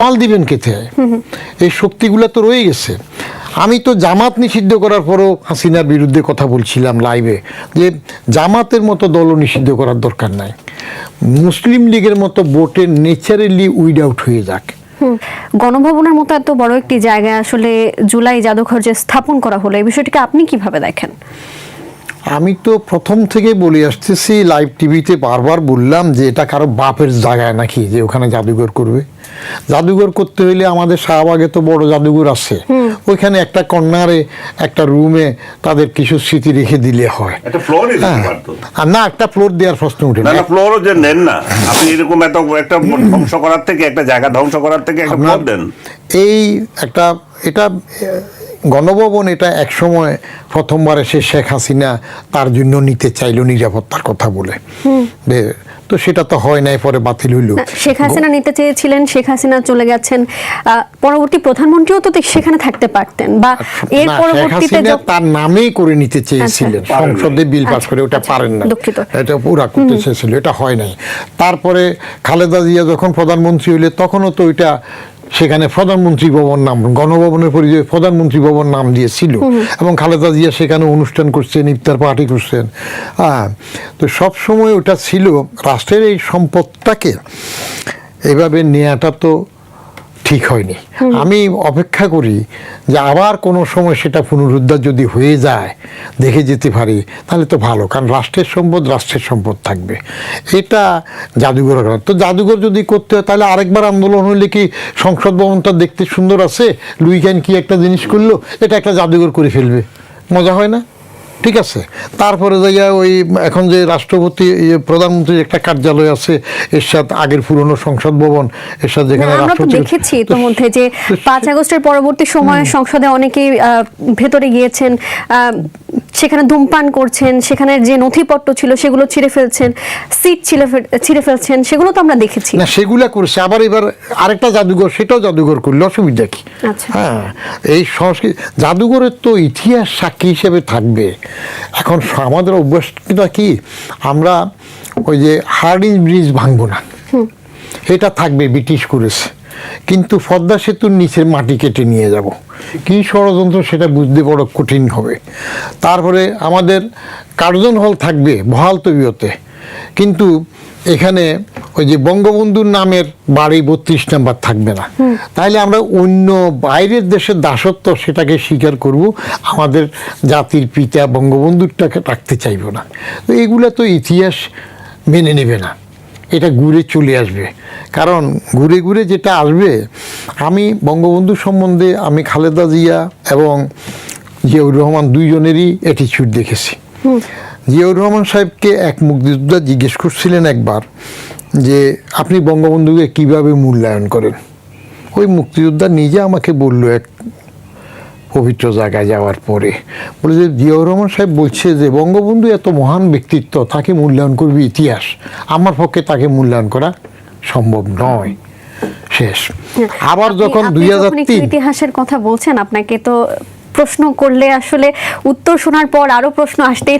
মাল দিবেন কেতে? এই শক্তিগুলো তো রয়ে গেছে। আমি তো জামাত নিষিদ্ধ করার পরও হাসিনার বিরুদ্ধে কথা বলছিলাম লাইভে, যে জামাতের মতো দলও নিষিদ্ধ করার দরকার নাই, মুসলিম লীগের মতো ভোটে ন্যাচারালি উইড আউট হয়ে যাক। গণভবনের মতো এত বড় একটি জায়গায় আসলে জুলাই জাদুঘর যে স্থাপন করা হলো, এই বিষয়টিকে আপনি কিভাবে দেখেন? আমি তো প্রথম থেকে বলে আসতেছি, লাইভ টিভিতে বারবার বললাম যে এটা কারো বাপের জায়গায় নাকি যে ওখানে জাদুঘর করবে। জাদুঘর করতে হইলে আমাদের শাহবাগে তো বড় জাদুঘর আছে, ওইখানে একটা কর্নারে একটা রুমে তাদের কিছু স্মৃতি রেখে দিলে হয়। আর না, একটা ফ্লোর দেওয়ার প্রশ্ন উঠে না। ফ্লোরও যে নেন না আপনি, এরকম এত একটা ধ্বংস করার থেকে, একটা জায়গা ধ্বংস করার থেকে একটা ফ্লোর দেন। এই একটা এটা গণভবন, এটা একসময় প্রথমবার এসে শেখ হাসিনা তার জন্য নিতে চাইলো নিরাপত্তার কথা বলে, তো সেটা তো হয় নাই, পরে বাতিল হইল। শেখ হাসিনা নিতে চেয়েছিলেন, শেখ হাসিনা চলে গেছেন, পরবর্তী প্রধানমন্ত্রীও তো সেখানে থাকতে পারতেন, বা এর পরবর্তীতে তার নামেই করে নিতে চেয়েছিলেন, সংসদে বিল পাস করে, ওটা পারেন না, এটা পুরা করতে চেয়েছিল, এটা হয় নাই। তারপরে খালেদা জিয়া যখন প্রধানমন্ত্রী হইলে তখনও তো ওইটা সেখানে প্রধানমন্ত্রী ভবন নাম, গণভবনের পরিচয় প্রধানমন্ত্রী ভবন নাম দিয়েছিল, এবং খালেদা জিয়া সেখানে অনুষ্ঠান করছেন, ইফতার পার্টি করছেন। তো সব সময় ওটা ছিল। রাষ্ট্রের এই সম্পদটাকে এভাবে নেওয়াটা তো ঠিক হয়নি। আমি অপেক্ষা করি যে আবার কোনো সময় সেটা পুনরুদ্ধার যদি হয়ে যায়, দেখে যেতে পারি, তাহলে তো ভালো, কারণ রাষ্ট্রের সম্পদ থাকবে। এটা জাদুঘর, তো জাদুঘর যদি করতে হয় তাহলে আরেকবার আন্দোলন হলে কি সংসদ ভবনটা দেখতে সুন্দর আছে, লুইখান কি একটা জিনিস করলো, এটা একটা জাদুঘর করে ফেলবে, মজা হয় না? ঠিক আছে, তারপরে যাইয়া ওই এখন যে রাষ্ট্রপতি প্রধানমন্ত্রীর একটা কার্যালয় আছে এরশাদ, আগের পুরনো সংসদ ভবন এরশাদ, যেখানে আমরা তো দেখেছি ইতিমধ্যে যে 5 আগস্টের পরবর্তী সময়ে সংসদে অনেকেই ভেতরে গিয়েছেন, সেখানে ধূমপান করছেন, সেখানে যে নথিপত্র ছিল সেগুলো ছিঁড়ে ফেলছেন, সিট ছিঁড়ে ফেলছেন, সেগুলো তো আমরা দেখেছি। না, সেগুলা করছে। আবার এবার আরেকটা জাদুঘর, সেটাও জাদুঘর করলে অসুবিধা কি? হ্যাঁ, এই সংস্কৃতি জাদুঘরের তো ইতিহাস সাক্ষী হিসেবে থাকবে। এখন আমাদের অভ্যাসটা কি, আমরা ওই যে হার্ডিঞ্জ ব্রিজ ভাঙবো না, এটা থাকবে, ব্রিটিশ করেছে, কিন্তু পদ্মা সেতুর নিচের মাটি কেটে নিয়ে যাব, কি ষড়যন্ত্র সেটা বুঝতে বড় কঠিন হবে। তারপরে আমাদের কার্জন হল থাকবে বহাল তবিয়তে, কিন্তু এখানে ওই যে বঙ্গবন্ধুর নামের বাড়ি 32 নাম্বার থাকবে না। তাইলে আমরা অন্য বাইরের দেশের দাসত্ব সেটাকে স্বীকার করব, আমাদের জাতির পিতা বঙ্গবন্ধুরটাকে রাখতে চাইব না। তো এগুলো তো ইতিহাস মেনে নেবে না, এটা ঘুরে চলে আসবে। কারণ ঘুরে ঘুরে যেটা আসবে, আমি বঙ্গবন্ধু সম্বন্ধে আমি খালেদা জিয়া এবং জিয়াউর রহমান দুইজনেরই অ্যাটিটিউড দেখেছি। জিয়াউর রহমান সাহেবকে এক মুক্তিযোদ্ধা জিজ্ঞেস করছিলেন একবার যে আপনি বঙ্গবন্ধুকে কিভাবে মূল্যায়ন করেন। ওই মুক্তিযোদ্ধা নিজে আমাকে বলল এক পবিত্র জায়গায় যাওয়ার পরে, বলে যে জিয়াউর রহমান সাহেব বলছে যে বঙ্গবন্ধু এত মহান ব্যক্তিত্ব, তাকে মূল্যায়ন করবে ইতিহাস, আমার পক্ষে তাকে মূল্যায়ন করা সম্ভব নয়। শেষ। আবার যখন 2003 ইতিহাসের কথা বলছেন, আপনাকে তো প্রশ্ন করলে আসলে উত্তর শোনার পর আরো প্রশ্ন আসতেই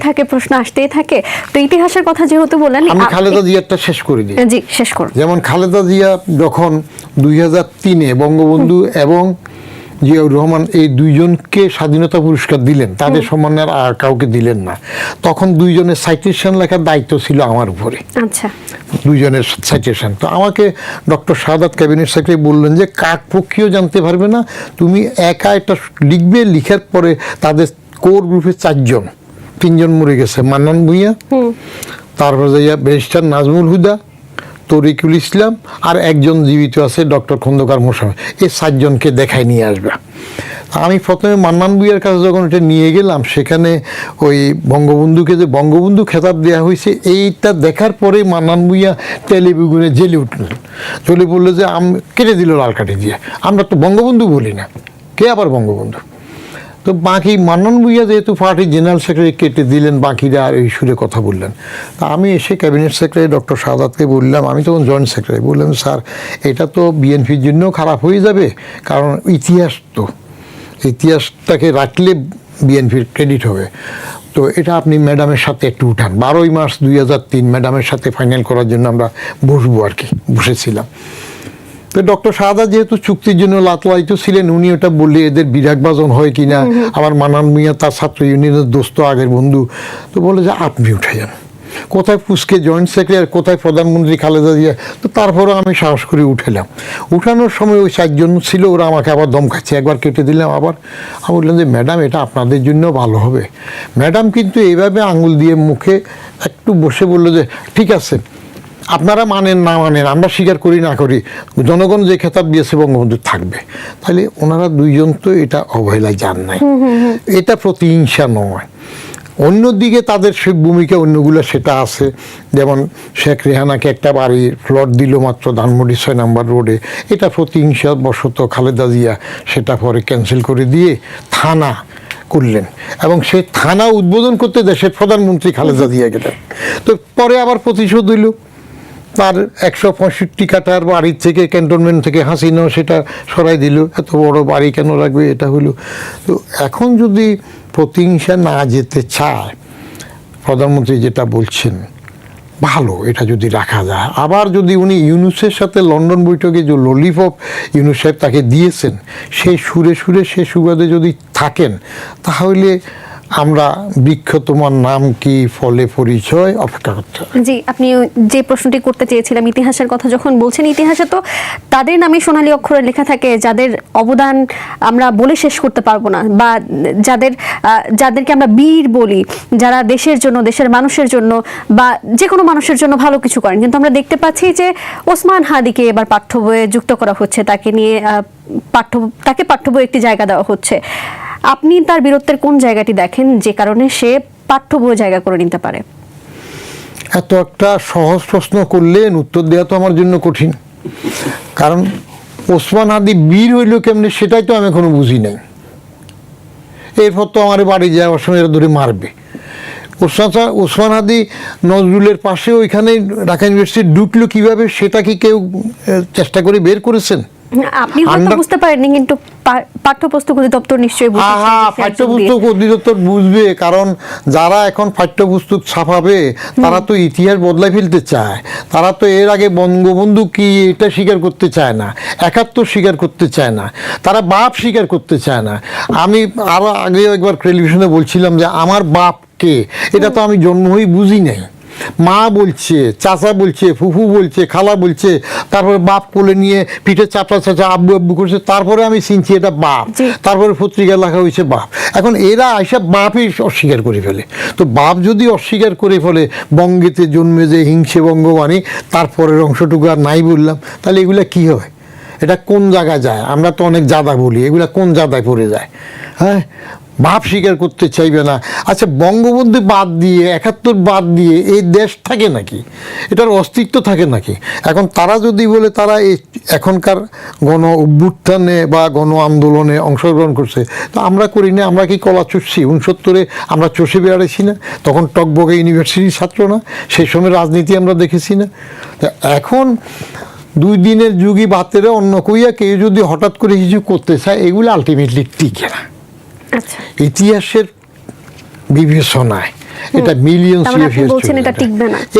থাকে। তো ইতিহাসের কথা যেহেতু বললেন, আমি খালেদা জিয়ারটা শেষ করে দিই। জি, শেষ করুন। যেমন খালেদা জিয়া যখন 2003-এ বঙ্গবন্ধু এবং জিয়াউর রহমান এই দুইজনকে স্বাধীনতা পুরস্কার দিলেন, তাদের সম্মানের আর কাউকে দিলেন না, তখন দুইজনের সাইটেশন লেখার দায়িত্ব ছিল আমার উপরে। আচ্ছা, দুইজনের সাইটেশন। তো আমাকে ডক্টর শাহাদাত ক্যাবিনেট সেক্রেটারি বললেন যে কাক পক্ষীও জানতে পারবে না, তুমি একা এটা লিখবে, লিখার পরে তাদের কোর গ্রুপে 3জন মরে গেছে, মান্নান ভূঁইয়া, তারপরে যাইয়া ব্যারিস্টার নাজমুল হুদা, তরিকুল ইসলাম, আর একজন জীবিত আছে ডক্টর খন্দকার মোশাররফ, এই 7জনকে দেখায় নিয়ে আসবে। আমি প্রথমে মান্নান ভূঁইয়ার কাছে যখন এটা নিয়ে গেলাম, সেখানে ওই বঙ্গবন্ধুকে যে বঙ্গবন্ধু খেতাব দেওয়া হয়েছে এইটা দেখার পরেই মান্নান ভূঁইয়া টেলিভিশনে জেলে উঠলেন, চলে বললো যে কেটে দিল লাল কাঠি দিয়ে, আমরা তো বঙ্গবন্ধু বলি না, কে আবার বঙ্গবন্ধু। তো বাকি মান্নান ভূঁইয়া যেহেতু পার্টির জেনারেল সেক্রেটারি কেটে দিলেন, বাকিরা আর এই সুরে কথা বললেন। তা আমি এসে ক্যাবিনেট সেক্রেটারি ডক্টর শাহাদাতকে বললাম, আমি তখন জয়েন্ট সেক্রেটারি, বললাম স্যার এটা তো বিএনপির জন্যও খারাপ হয়ে যাবে, কারণ ইতিহাসটাকে রাখলে বিএনপির ক্রেডিট হবে, তো এটা আপনি ম্যাডামের সাথে একটু উঠান। 12ই মার্চ 2003 ম্যাডামের সাথে ফাইনাল করার জন্য আমরা বসবো আর কি, বসেছিলাম। তো ডক্টর শাহাদাত যেহেতু চুক্তির জন্য লাতলায়িত ছিলেন, উনি ওটা বললে এদের বিরাগবাজন হয় কিনা, আমার মানান মিয়া তার ছাত্র ইউনিয়নের দোস্ত আগের বন্ধু, তো বলে যে আপনি উঠে যান, কোথায় পুস্কে জয়েন্ট সেক্রেটারি, কোথায় প্রধানমন্ত্রী খালেদা জিয়া। তো তারপরেও আমি সাহস করে উঠেলাম। উঠানোর সময় ওই 4 জন ছিল, ওরা আমাকে আবার দম খাচ্ছে, একবার কেটে দিলাম, আবার আমি বললাম যে ম্যাডাম এটা আপনাদের জন্য ভালো হবে। ম্যাডাম কিন্তু এইভাবে আঙুল দিয়ে মুখে একটু বসে বললো যে ঠিক আছে, আপনারা মানেন না মানেন, আমরা স্বীকার করি না করি, জনগণ যে খেতাব দিয়েছে বঙ্গবন্ধু থাকবে। তাহলে ওনারা 2 জন তো এটা অবহেলায় যান নাই, এটা প্রতিহিংসা নয়। অন্যদিকে তাদের সে ভূমিকা অন্যগুলো সেটা আছে, যেমন শেখ রেহানাকে একটা বাড়ি প্লট দিল মাত্র ধানমন্ডি 6 নম্বর রোডে, এটা প্রতিহিংসা বশত খালেদা জিয়া সেটা পরে ক্যান্সেল করে দিয়ে থানা করলেন, এবং সেই থানা উদ্বোধন করতে দেশের প্রধানমন্ত্রী খালেদা জিয়া গেলেন। তো পরে আবার প্রতিশোধ হইল, তার 165 কাঠার বাড়ির থেকে, ক্যান্টনমেন্ট থেকে হাসিনাও সেটা সরাই দিল, এত বড় বাড়ি কেন লাগবে, এটা হলো। তো এখন যদি প্রতিহিংসা না যেতে চায়, প্রধানমন্ত্রী যেটা বলছেন ভালো, এটা যদি রাখা যায়। আবার যদি উনি ইউনুসের সাথে লন্ডন বৈঠকে যে ললিপপ ইউনুস সাহেব তাকে দিয়েছেন, সেই সুরে সুরে সে সুবাদে যদি থাকেন, তাহলে আমরা বৃক্ষ তোমার নাম কি ফলে পরিচয় অপেক্ষা করতে হবে। জি, আপনি যে প্রশ্নটি করতে চেয়েছিলাম, ইতিহাসের কথা যখন বলছেন, ইতিহাসে তো তাদের নামে সোনালী অক্ষরে লেখা থাকে যাদের অবদান আমরা বলে শেষ করতে পারবো না, বা যাদেরকে আমরা বীর বলি, যারা দেশের জন্য, দেশের মানুষের জন্য বা যে কোনো মানুষের জন্য ভালো কিছু করেন। কিন্তু আমরা দেখতে পাচ্ছি যে ওসমান হাদিকে এবার পাঠ্য বইয়ে যুক্ত করা হচ্ছে, তাকে নিয়ে তাকে পাঠ্য বইয়ে একটি জায়গা দেওয়া হচ্ছে। আপনি তার বীরত্বের কোন জায়গাটি দেখেন যে কারণে সে পাঠ্য বই জায়গা করে নিতে পারে? এত একটা সহজ প্রশ্ন করলেন, উত্তর দেওয়া তো আমার জন্য কঠিন। কারণ ওসমান হাদি বীর হইল কেমনি সেটাই তো আমি এখনো বুঝি নাই। এরপর তো আমার বাড়ি যাওয়ার সময় এরা ধরে মারবে। ওসমান হাদি নজরুলের পাশে ওইখানে ঢাকা ইউনিভার্সিটি ঢুকলো কিভাবে, সেটা কি কেউ চেষ্টা করে বের করেছেন? আপনি হয়তো বুঝতে পারেননি, কিন্তু পাঠ্যপুস্তক অধিদপ্তর নিশ্চয়ই বুঝেছে। পাঠ্যপুস্তক অধিদপ্তর বুঝবে, কারণ যারা এখন পাঠ্যপুস্তক ছাপাবে তারা তো ইতিহাস বদলাই ফেলতে চায়। তারা তো এর আগে বঙ্গবন্ধু কি এটা স্বীকার করতে চায় না, 71 স্বীকার করতে চায় না, তারা বাপ স্বীকার করতে চায় না। আমি আরো আগে একবার টেলিভিশনে বলছিলাম যে আমার বাপ কে, এটা তো আমি জন্ম হয়ে বুঝি নাই। মা বলছে, চাচা বলছে, ফুফু বলছে, খালা বলছে, তারপরে বাপ কোলে নিয়ে পিঠে চাপা চাচা আব্বু আব্বু করছে, তারপরে আমি চিনছি এটা বাপ, তারপরে পত্রিকা লেখা হয়েছে বাপ। এখন এরা আইসা বাপই অস্বীকার করে ফেলে। তো বাপ যদি অস্বীকার করে ফেলে, বঙ্গেতে জন্মে যে হিংসে বঙ্গবাণী, তারপরের অংশটুকু আর নাই বললাম, তাহলে এগুলা কি হয়? এটা কোন জায়গায় যায়? আমরা তো অনেক জাদা বলি, এগুলা কোন জাদায় পড়ে যায়? হ্যাঁ, ভাব স্বীকার করতে চাইবে না। আচ্ছা, বঙ্গবন্ধু বাদ দিয়ে, 71 বাদ দিয়ে এই দেশ থাকে নাকি? এটার অস্তিত্ব থাকে নাকি? এখন তারা যদি বলে তারা এই এখনকার গণ অভ্যুত্থানে বা গণ আন্দোলনে অংশগ্রহণ করছে, তো আমরা করি না? আমরা কি কলা চুষছি? 69-এ আমরা চষে বেড়াইছি না? তখন টকবগে ইউনিভার্সিটির ছাত্র না? সেই সময় রাজনীতি আমরা দেখেছি না? এখন 2 দিনের যুগী বাতেরা অন্য কইয়া কেউ যদি হঠাৎ করে কিছু করতে চায়, এগুলো আলটিমেটলি টিকে না। ইতিহাসের বিবেচনায় এটা মিলিয়ন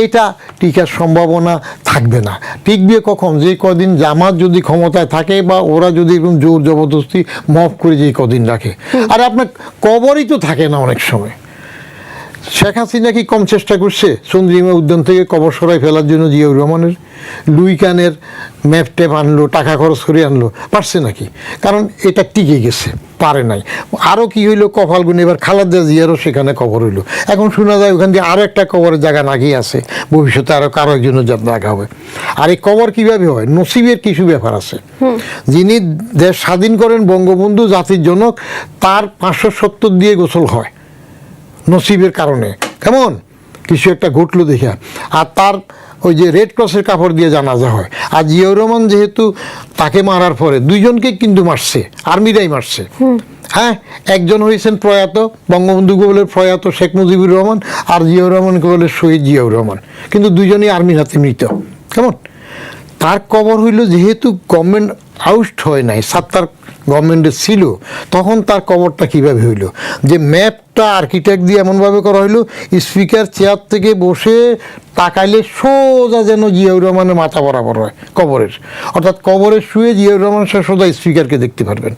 এটা টিকার সম্ভাবনা থাকবে না। টিকবে কখন? যে কদিন জামাত যদি ক্ষমতায় থাকে বা ওরা যদি এরকম জোর জবরদস্তি মফ করে যে কদিন রাখে। আর আপনার কবরই তো থাকে না অনেক সময়। শেখ হাসিনা কি কম চেষ্টা করছে চন্দ্রিমা উদ্যান থেকে কবর সরাই ফেলার জন্য? জিয়াউর রহমানের লুই কানের ম্যাপ ট্যাপ আনলো, টাকা খরচ করে আনলো, পারছে নাকি? কারণ এটা টিকে গেছে, পারে নাই। আরও কি হইলো, কপাল গুনে এবার খালেদা জিয়ারও সেখানে কবর হইলো। এখন শোনা যায় ওখান দিয়ে আরও একটা কবরের জায়গা নাকি আছে, ভবিষ্যতে আরও কারো একজনের জায়গা হবে। আর এই কবর কীভাবে হয়? নসিবের কিছু ব্যাপার আছে। যিনি দেশ স্বাধীন করেন, বঙ্গবন্ধু জাতির জনক, তার 570 দিয়ে গোসল হয় নসিবের কারণে। কেমন কিছু একটা ঘটলো দেখা। আর তার ওই যে রেড ক্রসের কাপড় দিয়ে জানাজা হয়। আর জিয়াউর রহমান যেহেতু তাকে মারার পরে 2 জনকে কিন্তু মারছে, আর্মিরাই মারছে। হ্যাঁ, একজন হয়েছেন প্রয়াত, বঙ্গবন্ধুকে বলে প্রয়াত শেখ মুজিবুর রহমান, আর জিয়াউর রহমানকে বলে শহীদ জিয়াউর রহমান, কিন্তু 2 জনই আর্মির হাতে মৃত। কেমন? তার কবর হইল যেহেতু গভর্নমেন্ট আউট হয় নাই, সাত্তার গভর্নমেন্টে ছিল, তখন তার কবরটা কিভাবে হইল? যে ম্যাপটা আর্কিটেক্ট দিয়ে এমনভাবে করা হইলো, স্পিকার চেয়ার থেকে বসে তাকাইলে সোজা যেন জিয়াউর রহমানের মাথা বরাবর হয় কবরের, অর্থাৎ কবরে শুয়ে জিয়াউর রহমান সোজা স্পিকারকে দেখতে পারবেন।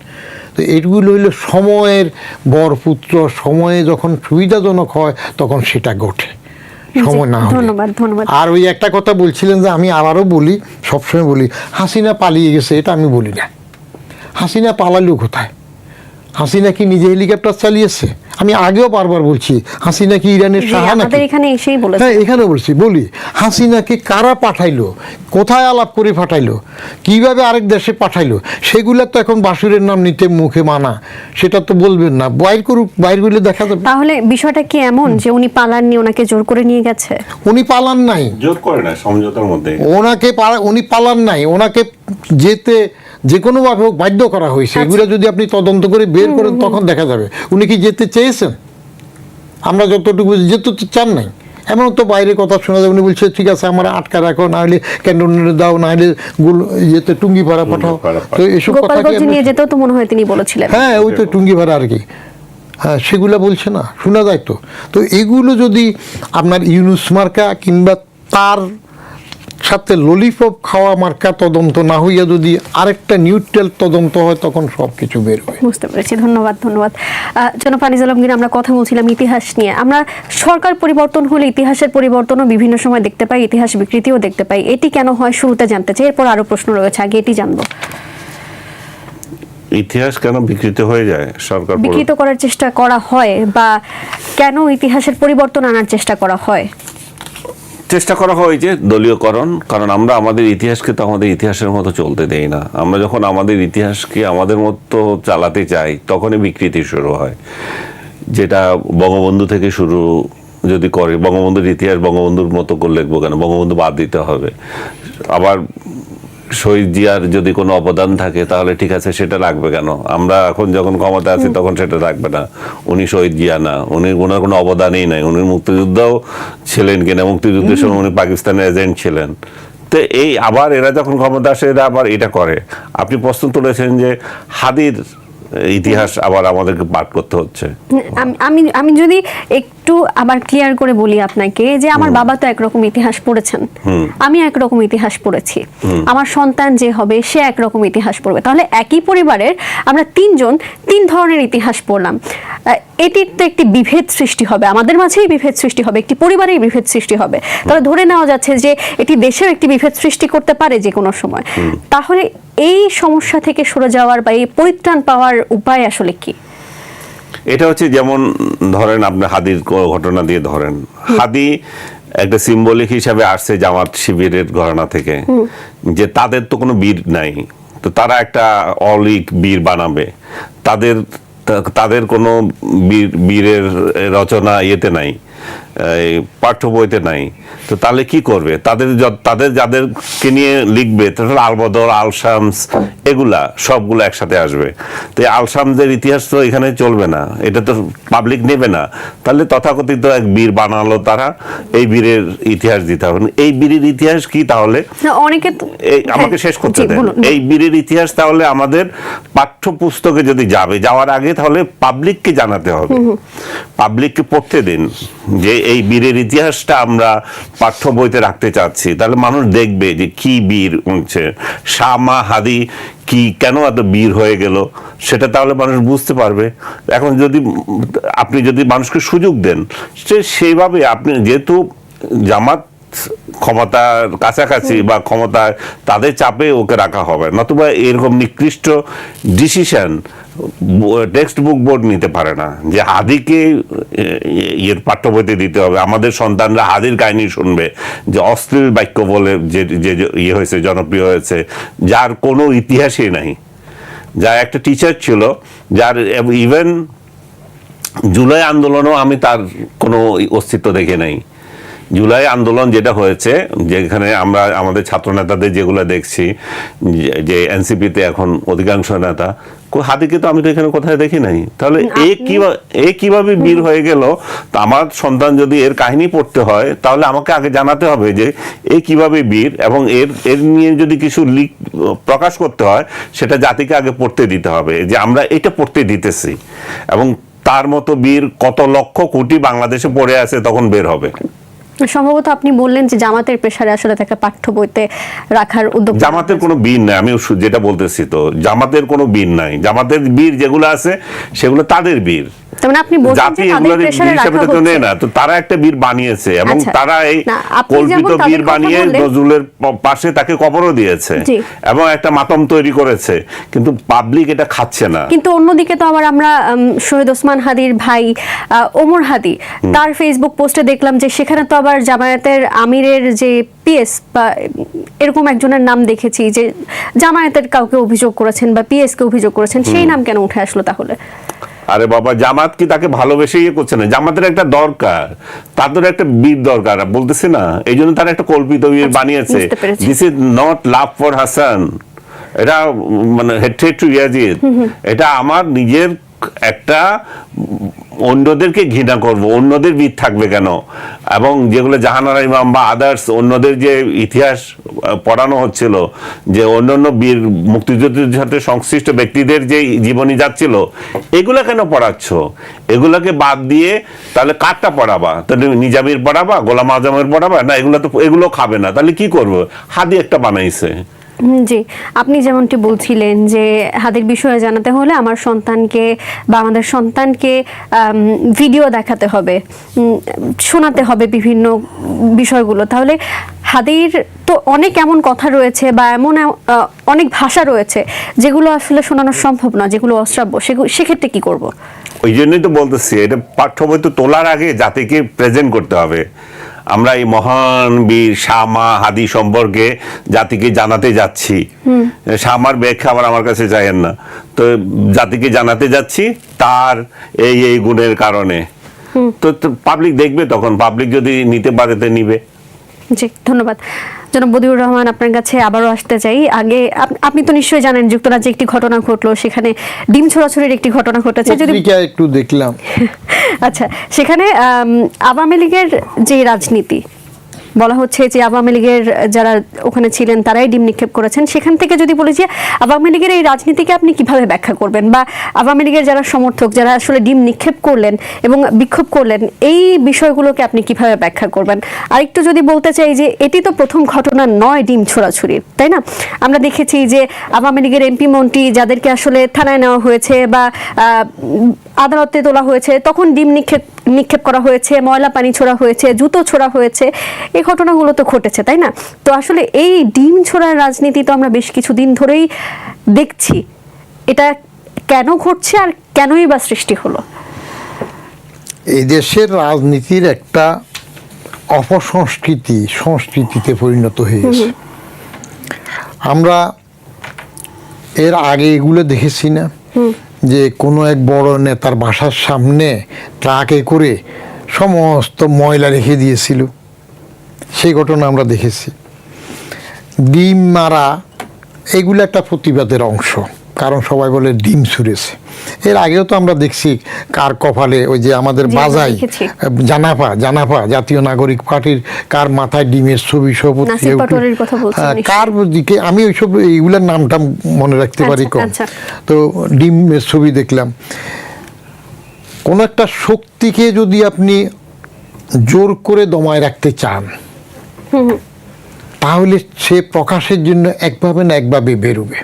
তো এইগুলো হইল সময়ের বরপুত্র, সময়ে যখন সুবিধাজনক হয় তখন সেটা ঘটে, সময় না হলে। ধন্যবাদ ধন্যবাদ। আর ওই একটা কথা বলছিলেন যে আমি আবারও বলি, সবসময় বলি, হাসিনা পালিয়ে গেছে, এটা আমি বলি না। হাসিনা পালালো কোথায়? হাসিনা কি নিজে হেলিকপ্টার চালিয়েছে? আমি আগেও বারবার বলছি, হাসিনা কি ইরানের শাহ নাকি? আমাদের এখানে এসেই বলেছে। হ্যাঁ, এখানে বলি হাসিনাকে কারা পাঠাইলো, কোথায় আলাপ করে পাঠাইলো, কিভাবে আরেক দেশে পাঠাইলো, সেগুলো তো এখন বাসুরের নাম নিতে মুখে মানা, সেটা তো বলবেন না। বাইর করুক, বাইর করলে দেখা যাবে। তাহলে বিষয়টা কি এমন যে উনি পালাননি, ওনাকে জোর করে নিয়ে গেছে? উনি পালান নাই, জোর করে না, সমঝোতার মধ্যে। উনি পালান নাই, ওনাকে যেতে যে কোনোভাবে হোক বাধ্য করা হয়েছে। এগুলো যদি আপনি তদন্ত করে বের করেন তখন দেখা যাবে উনি কি যেতে চেয়েছেন। আমরা যতটুকু যেতে তো চান নাই, এমন তো বাইরে কথা শোনা যায়, উনি বলছে ঠিক আছে আমার আটকা রাখো, না হলে ক্যান্টনমেন্টে দাও, না হলে ইয়েতে টুঙ্গি ভাড়া পাঠাও। তো এসব কথা গোপালগঞ্জে নিয়ে যেতেও তো মনে হয় তিনি বলেছিলেন। হ্যাঁ, ওই তো টুঙ্গি ভাড়া আর কি, হ্যাঁ সেগুলো বলছে না, শোনা যায় তো। তো এগুলো যদি আপনার ইউনুস মার্কা কিংবা তার সাথে ললিপপ খাওয়া মার্কা তদন্ত না হইয়া যদি আরেকটা নিউট্রাল তদন্ত হয় তখন সব কিছু বের হয়। বুঝতে পেরেছি, ধন্যবাদ ধন্যবাদ। জনাব আনিস আলমগীর, আমরা কথা বলছিলাম ইতিহাস নিয়ে। আমরা সরকার পরিবর্তন হলে ইতিহাসের পরিবর্তনও বিভিন্ন সময় দেখতে পাই, ইতিহাস বিকৃতিও দেখতে পাই। এটি কেন হয় শুরুতে জানতে চাই, এরপর আরো প্রশ্ন রয়েছে, আগে এটি জানবো। ইতিহাস কেন বিকৃত হয়ে যায়? সরকার বিকৃত করার চেষ্টা করা হয়, বা কেন ইতিহাসের পরিবর্তন আনার চেষ্টা করা হয়? চেষ্টা করা হয় যে দলীয়করণ, কারণ আমরা আমাদের ইতিহাসকে তো আমাদের ইতিহাসের মতো চলতে দেই না। আমরা যখন আমাদের ইতিহাসকে আমাদের মতো চালাতে চাই তখনই বিকৃতি শুরু হয়, যেটা বঙ্গবন্ধু থেকে শুরু যদি করে। বঙ্গবন্ধুর ইতিহাস বঙ্গবন্ধুর মতো করে লিখবো কেন? বঙ্গবন্ধু বাদ দিতে হবে। আবার শহীদ জিয়ার যদি কোনো অবদান থাকে তাহলে ঠিক আছে, সেটা রাখবে কেন? আমরা এখন যখন ক্ষমতা আছি তখন সেটা রাখবে না। উনি শহীদ জিয়া না, ওনার কোনো অবদানই নাই। উনি মুক্তিযুদ্ধও ছিলেন কিনা, মুক্তিযুদ্ধের সময় উনি পাকিস্তানের এজেন্ট ছিলেন। তো এই আবার এরা যখন ক্ষমতা আসে এরা আবার এটা করে। আপনি প্রশ্ন তুলেছেন যে হাদির ইতিহাস আবার আমাদেরকে পাঠ করতে হচ্ছে। আমি যদি একটু আবার ক্লিয়ার করে বলি আপনাকে, যে আমার বাবা তো একরকম ইতিহাস পড়েছেন, আমি একরকম ইতিহাস পড়েছি, আমার সন্তান যে হবে সে একরকম ইতিহাস পড়বে। তাহলে একই পরিবারের আমরা তিনজন তিন ধরনের ইতিহাস পড়লাম, এটির তো একটি বিভেদ সৃষ্টি হবে, আমাদের মাঝেই বিভেদ সৃষ্টি হবে, একটি পরিবারেই বিভেদ সৃষ্টি হবে। তাহলে ধরে নেওয়া যাচ্ছে যে এটি দেশেও একটি বিভেদ সৃষ্টি করতে পারে যে কোনো সময়। তাহলে এই সমস্যা থেকে সরে যাওয়ার বা এই পরিত্রাণ পাওয়ার উপায় আসলে কি? এটা হচ্ছে যেমন ধরেন আপনি হাদির ঘটনা দিয়ে ধরেন, হাদি একটা সিম্বলিক হিসাবে আসছে জামাত শিবিরের ঘটনা থেকে, যে তাদের তো কোনো বীর নাই, তো তারা একটা অলিক বীর বানাবে। তাদের কোনো বীরের রচনা ইয়েতে নাই, পাঠ্য বইতে নাই। তো তাহলে কি করবে? তাদের যাদেরকে নিয়ে লিখবে তাহলে আলবদর, আল শামস, এগুলা সবগুলো একসাথে আসবে। তো আল শামসের ইতিহাস তো এখানে চলবে না, এটা তো পাবলিক নেবে না। তাহলে তথাকথিত এক বীর বানালো তারা, এই বীরের ইতিহাস দিতে হবে। এই বীরের ইতিহাস কি তাহলে? অনেকে আমাকে শেষ করতে দেন। এই বীরের ইতিহাস তাহলে আমাদের পাঠ্যপুস্তকে যদি যাওয়ার আগে তাহলে পাবলিককে জানাতে হবে, পাবলিককে পড়তে দিন যে এই বীরের ইতিহাসটা আমরা পাঠ্য বইতে রাখতে চাচ্ছি। তাহলে মানুষ দেখবে যে কি বীর হচ্ছে, শামা হাদি কি, কেন এত বীর হয়ে গেল, সেটা তাহলে মানুষ বুঝতে পারবে। এখন আপনি যদি মানুষকে সুযোগ দেন, সেইভাবে আপনি, যেহেতু জামাত ক্ষমতার কাছাকাছি বা ক্ষমতায়, তাদের চাপে ওকে রাখা হবে, নতুবা এরকম নিকৃষ্ট ডিসিশন টেক্সট বুক বোর্ড নিতে পারে না যে হাদিকে এর পাঠ্য বইতে দিতে হবে। আমাদের সন্তানরা হাদির কাহিনী শুনবে যে অশ্লীল বাক্য বলে যে ইয়ে হয়েছে, জনপ্রিয় হয়েছে, যার কোনো ইতিহাসই নাই, যার একটা টিচার ছিল, যার ইভেন জুলাই আন্দোলনও আমি তার কোনো অস্তিত্ব দেখে নাই। জুলাই আন্দোলন যেটা হয়েছে, যেখানে আমরা আমাদের ছাত্র নেতাদের যেগুলো দেখছি, যে এনসিপিতে এখন অধিকাংশ নেতা, হাদিকে তো আমি তো এখানে কোথায় দেখি নাই। তাহলে এ কিভাবে বীর হয়ে গেল? তা আমার সন্তান যদি এর কাহিনী পড়তে হয়, তাহলে আমাকে আগে জানাতে হবে যে এ কিভাবে বীর, এবং এর নিয়ে যদি কিছু প্রকাশ করতে হয়, সেটা জাতিকে আগে পড়তে দিতে হবে যে আমরা এটা পড়তে দিতেছি, এবং তার মতো বীর কত লক্ষ কোটি বাংলাদেশে পড়ে আছে, তখন বের হবে। সম্ভবত আপনি বললেন যে জামাতের প্রেসারে আসলে তাকে পাঠ্য বইতে রাখার উদ্যোগ। জামাতের কোনো বীর নাই, আমি যেটা বলতেছি, তো জামাতের কোনো বীর নাই। জামাতের বীর যেগুলো আছে সেগুলো তাদের বীর। মানে আপনি বলছেন যে তাদের প্রেসারে রাখা হচ্ছে না, তো তারা একটা বীর বানিয়েছে, এবং আচ্ছা, তারা এই আপনি কল্পিত যেমন বীর তাদের বানিয়ে কথা বললেন, নজরুলের পাশে তাকে কবরও দিয়েছে, জি, এবং একটা মাতম তৈরি করেছে, কিন্তু পাবলিক এটা খাচ্ছে না। কিন্তু অন্যদিকে তো আবার আমরা শহীদ ওসমান হাদির ভাই ওমর হাদি, তার ফেসবুক পোস্টে দেখলাম যে সেখানে তো আবার জামায়াতের আমিরের যে পিএস বা এরকম একজনের নাম দেখেছি, যে জামায়াতের কাউকে অভিযোগ করেছেন বা পিএস কে অভিযোগ করেছেন, সেই নাম কেন উঠে আসলো তাহলে? আরে বাবা, জামাত কি তাকে ভালোবেসে ইয়ে করছে না? জামাতের একটা দরকার, তাদের একটা বীর দরকার, বলতেছে না? এই জন্য তারা একটা কল্পিত বীর বানিয়েছে। This is not love for Hasan, এটা মানে হেট্রেড টু ইয়াজিদ, এটা আমার নিজের একটা, অন্যদেরকে ঘৃণা করব, অন্যদের বীর থাকবে কেন? এবং যেগুলো জাহানারা ইমাম বা আদার্স অন্যদের যে ইতিহাস পড়ানো হচ্ছিল, যে অন্যান্য বীর মুক্তিযুদ্ধের সাথে সংশ্লিষ্ট ব্যক্তিদের যে জীবনী যাচ্ছিল, এগুলো কেন পড়াচ্ছ? এগুলোকে বাদ দিয়ে তাহলে কারটা পড়াবা? তাহলে নিজামীর পড়াবা, গোলাম আজমের পড়াবা? না, এগুলো খাবে না, তাহলে কি করবো? হাদি একটা বানাইছে। জি, আপনি যেমনটি বলছিলেন যে হাদির বিষয়ে জানাতে হলে আমার সন্তানকে বা আমাদের সন্তানকে ভিডিও দেখাতে হবে, শোনাতে হবে বিভিন্ন বিষয়গুলো। তাহলে হাদির তো অনেক এমন কথা রয়েছে বা এমন অনেক ভাষা রয়েছে যেগুলো আসলে শোনানো সম্ভব না, যেগুলো অশ্রাব্য, সেক্ষেত্রে কি করব? ওই জন্যই তো বলতেছি, এটা পাঠ্য বই তো তোলার আগে জাতিকে প্রেজেন্ট করতে হবে। আমরা এই মহান বীর শামা হাদি সম্পর্কে জাতিকে জানাতে যাচ্ছি। শামার ব্যাখ্যা আবার আমার কাছে চাইেন না, তো জাতিকে জানাতে যাচ্ছি তার এই গুণের কারণে। তো পাবলিক দেখবে, তখন পাবলিক যদি নিতে পারে তো নিবে। জি, ধন্যবাদ। জনাব বদিউর রহমান, আপনার কাছে আবারও আসতে চাই। আগে আপনি তো নিশ্চয়ই জানেন যুক্তরাজ্যে একটি ঘটনা ঘটলো, সেখানে ডিম ছোড়াছুড়ির একটি ঘটনা ঘটেছে, যদি একটু দেখলাম। আচ্ছা, সেখানে আওয়ামী লীগের যে রাজনীতি বলা হচ্ছে যে আওয়ামী লীগের যারা ওখানে ছিলেন তারাই ডিম নিক্ষেপ করেছেন, সেখান থেকে যদি বলি যে আওয়ামী লীগের এই রাজনীতিকে আপনি কিভাবে ব্যাখ্যা করবেন, বা আওয়ামী লীগের যারা সমর্থক যারা আসলে ডিম নিক্ষেপ করলেন এবং বিক্ষোভ করলেন, এই বিষয়গুলোকে আপনি কিভাবে ব্যাখ্যা করবেন? আর একটু যদি বলতে চাই যে এটি তো প্রথম ঘটনা নয় ডিম ছোড়াছুরির, তাই না? আমরা দেখেছি যে আওয়ামী লীগের এমপি মন্ত্রী যাদেরকে আসলে থানায় নেওয়া হয়েছে বা আদালতে তোলা হয়েছে, তখন ডিম নিক্ষেপ করা হয়েছে, ময়লা পানি ছোড়া হয়েছে, জুতো ছোড়া হয়েছে, এই ঘটনাগুলো তো ঘটেছে, তাই না? তো আসলে এই ডিম ছোড়ার রাজনীতি তো আমরা বেশ কিছুদিন ধরেই দেখছি, এটা কেন ঘটছে আর কেনই বা সৃষ্টি হলো? এই দেশের রাজনীতির একটা সংস্কৃতিতে পরিণত হয়ে গেছে। আমরা এর আগে এগুলো দেখেছি না, যে কোনো এক বড় নেতার বাসার সামনে ট্রাকে করে সমস্ত ময়লা রেখে দিয়েছিল, সেই ঘটনা আমরা দেখেছি। ডিম মারা এগুলো একটা প্রতিবাদের অংশ, কারণ সবাই বলে ডিম ছুঁড়েছে। এর আগেও তো আমরা দেখছি কার কপালে, ওই যে আমাদের বাজাই জানাপা জাতীয় নাগরিক পার্টির কার মাথায় ডিমের ছবি, কার দিকে, আমি ওইসব এইগুলোর নামটা মনে রাখতে পারি কম। তো ডিমের ছবি দেখলাম। কোন একটা শক্তিকে যদি আপনি জোর করে দমায় রাখতে চান, তাহলে সে প্রকাশের জন্য একভাবে না একভাবে বেরোবে।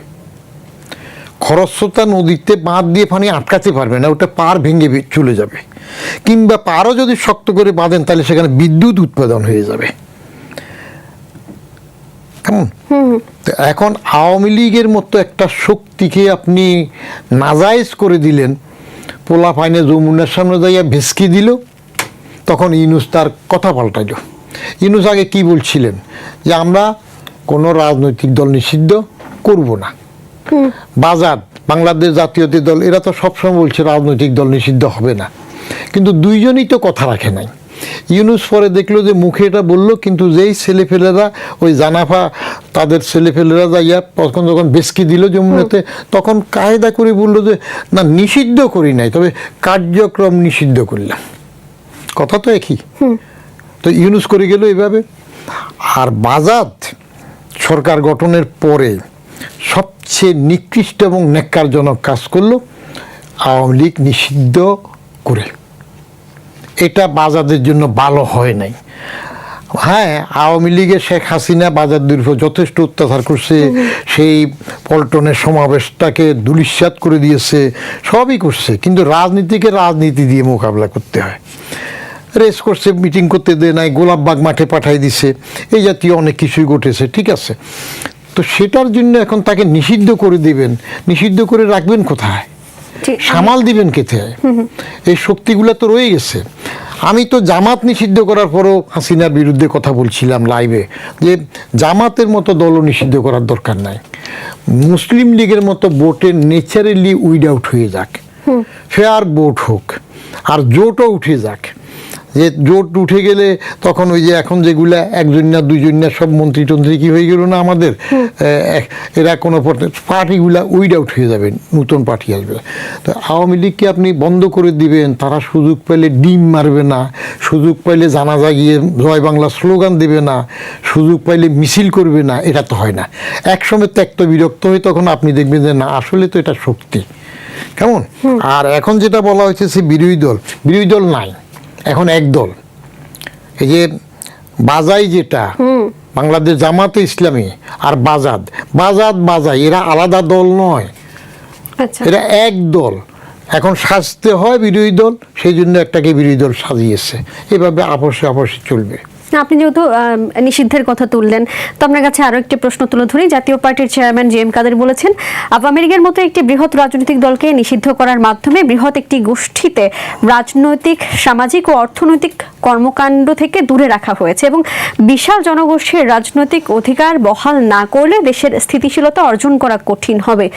খরস্রোতা নদীতে বাঁধ দিয়ে পানি আটকাতে পারবে না, ওটা পার ভেঙে চলে যাবে। কিংবা পারও যদি শক্ত করে বাঁধেন, তাহলে সেখানে বিদ্যুৎ উৎপাদন হয়ে যাবে। কেমন? এখন আওয়ামী লীগের মতো একটা শক্তিকে আপনি নাজায়েজ করে দিলেন, পোলা পাইনে যমুনার সামনে যাইয়া ভেসকি দিল, তখন ইউনূস তার কথা পাল্টাইল। ইউনূস আগে কি বলছিলেন, যে আমরা কোনো রাজনৈতিক দল নিষিদ্ধ করব না। বাজার বাংলাদেশ জাতীয়তা দল এরা তো সবসময় বলছে রাজনৈতিক দল নিষিদ্ধ হবে না, কিন্তু দুইজনই তো কথা রাখে নাই। ইউনুস পরে দেখলো যে মুখে এটা বললো, কিন্তু যেই ছেলেপেলেরা ওই জানাফা তাদের ছেলেপেলেরা যাইয়া তখন যখন বেসকি দিল যমুনাতে, তখন কায়দা করে বললো যে না, নিষিদ্ধ করি নাই, তবে কার্যক্রম নিষিদ্ধ করলাম। কথা তো একই। তো ইউনুস করে গেল এইভাবে। আর বাজাদ সরকার গঠনের পরে সবচেয়ে নিকৃষ্ট এবং ন্যাক্কারজনক কাজ করলো, আওয়ামী লীগ নিষিদ্ধ করে। এটা বাজাদের জন্য ভালো হয় নাই। হ্যাঁ, আওয়ামী লীগের শেখ হাসিনা বাজারদের উপর যথেষ্ট অত্যাচার করছে, সেই পল্টনের সমাবেশটাকে ধূলিসাৎ করে দিয়েছে, সবই করছে, কিন্তু রাজনীতিকে রাজনীতি দিয়ে মোকাবিলা করতে হয়। রেস করছে, মিটিং করতে দেয় নাই, গোলাপবাগ মাঠে পাঠাই দিছে, এই জাতীয় অনেক কিছুই ঘটেছে, ঠিক আছে। তো সেটার জন্য এখন তাকে নিষিদ্ধ করে দিবেন, নিষিদ্ধ করে রাখবেন কোথায়, সামাল দিবেন কোথায়? এই শক্তিগুলো তো রয়ে গেছে। আমি তো জামাত নিষিদ্ধ করার পরও হাসিনার বিরুদ্ধে কথা বলছিলাম লাইভে, যে জামাতের মতো দলও নিষিদ্ধ করার দরকার নাই। মুসলিম লীগের মতো ভোটে নেচারালি উইড আউট হয়ে যাক, ফেয়ার ভোট হোক, আর জোটও উঠে যাক। যে জোট উঠে গেলে তখন ওই যে এখন যেগুলা একজন না দুইজন না সব মন্ত্রী টন্ত্রী কি হয়ে গেল না আমাদের, এরা কোনো পার্টিগুলা উইড আউট হয়ে যাবে, নতুন পার্টি আসবে। তো আওয়ামী লীগকে আপনি বন্ধ করে দিবেন, তারা সুযোগ পেলে ডিম মারবে না, সুযোগ পাইলে জানাজা গিয়ে জয় বাংলা স্লোগান দেবে না, সুযোগ পাইলে মিছিল করবে না, এটা তো হয় না। একসময় ত্যক্ত বিরক্ত হয়ে তখন আপনি দেখবেন যে না, আসলে তো এটা শক্তি, কেমন। আর এখন যেটা বলা হয়েছে সে বিরোধী দল নাই, এখন এক দল। এই যে বাজাই, যেটা বাংলাদেশ জামাতে ইসলামী আর বাজাই, এরা আলাদা দল নয়, এরা এক দল। এখন সাজতে হয় বিরোধী দল, সেই জন্য একটাকে বিরোধী দল সাজিয়েছে, এভাবে আপসে চলবে। আপনি যেহেতু নিষিদ্ধের কথা তুললেন, তো আপনার কাছে আরো একটি প্রশ্ন তুলে ধরি। জাতীয় পার্টির চেয়ারম্যান জি.এম. কাদের বলেছেন, আওয়ামী লীগের মতো একটি বৃহৎ রাজনৈতিক দলকে নিষিদ্ধ করার মাধ্যমে বৃহৎ একটি গোষ্ঠীতে রাজনৈতিক, সামাজিক ও অর্থনৈতিক কর্মকাণ্ড থেকে দূরে রাখা হয়েছে এবং বিশাল জনগোষ্ঠীর রাজনৈতিক অধিকার বহাল না করলে দেশের স্থিতিশীলতা অর্জন করা কঠিন হবে।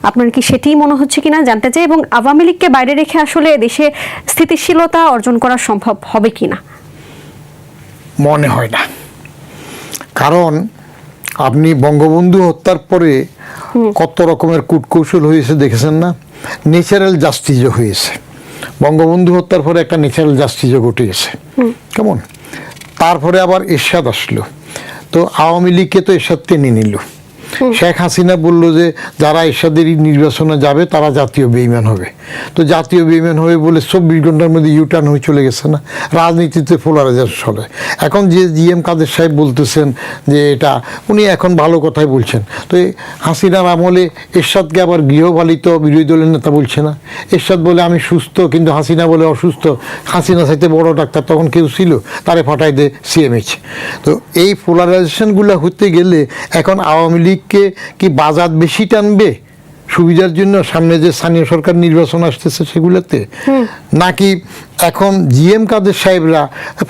আপনার কি সেটিই মনে হচ্ছে কিনা জানতে চাই, এবং আওয়ামী লীগকে বাইরে রেখে আসলে দেশে স্থিতিশীলতা অর্জন করা সম্ভব হবে কিনা? মনে হয় না, কারণ আপনি বঙ্গবন্ধু হত্যার পরে কত রকমের কূটকৌশল হয়েছে দেখেছেন না? ন্যাচারাল জাস্টিসও হয়েছে। বঙ্গবন্ধু হত্যার পরে একটা ন্যাচারাল জাস্টিসও ঘটে গেছে, কেমন। তারপরে আবার এরশাদ আসলো, তো আওয়ামী লীগকে তো এরশাদ টেনে নিল। শেখ হাসিনা বলল যে যারা এরশাদের নির্বাচনে যাবে তারা জাতীয় বেঈমান হবে। তো জাতীয় বেঈমান হবে বলে 24 ঘন্টার মধ্যে ইউটার্ন হয়ে চলে গেছে না। রাজনীতিতে পোলারাইজেশন চলে। এখন যে জি.এম. কাদের সাহেব বলতেছেন যে এটা, উনি এখন ভালো কথাই বলছেন। তো হাসিনার আমলে এরশাদকে আবার গৃহপালিত বিরোধী দলের নেতা বলছে না। এরশাদ বলে আমি সুস্থ, কিন্তু হাসিনা বলে অসুস্থ। হাসিনা চাইতে বড় ডাক্তার তখন কেউ ছিল, তারে ফাটাই দে সিএমএইচ। তো এই পোলারাইজেশনগুলো হতে গেলে এখন আওয়ামী লীগ কি বাজার বেশি টানবে সুবিধার জন্য, সামনে যে স্থানীয় সরকার নির্বাচন আসতেছে সেগুলোতে, নাকি এখন জি.এম. কাদের সাহেবরা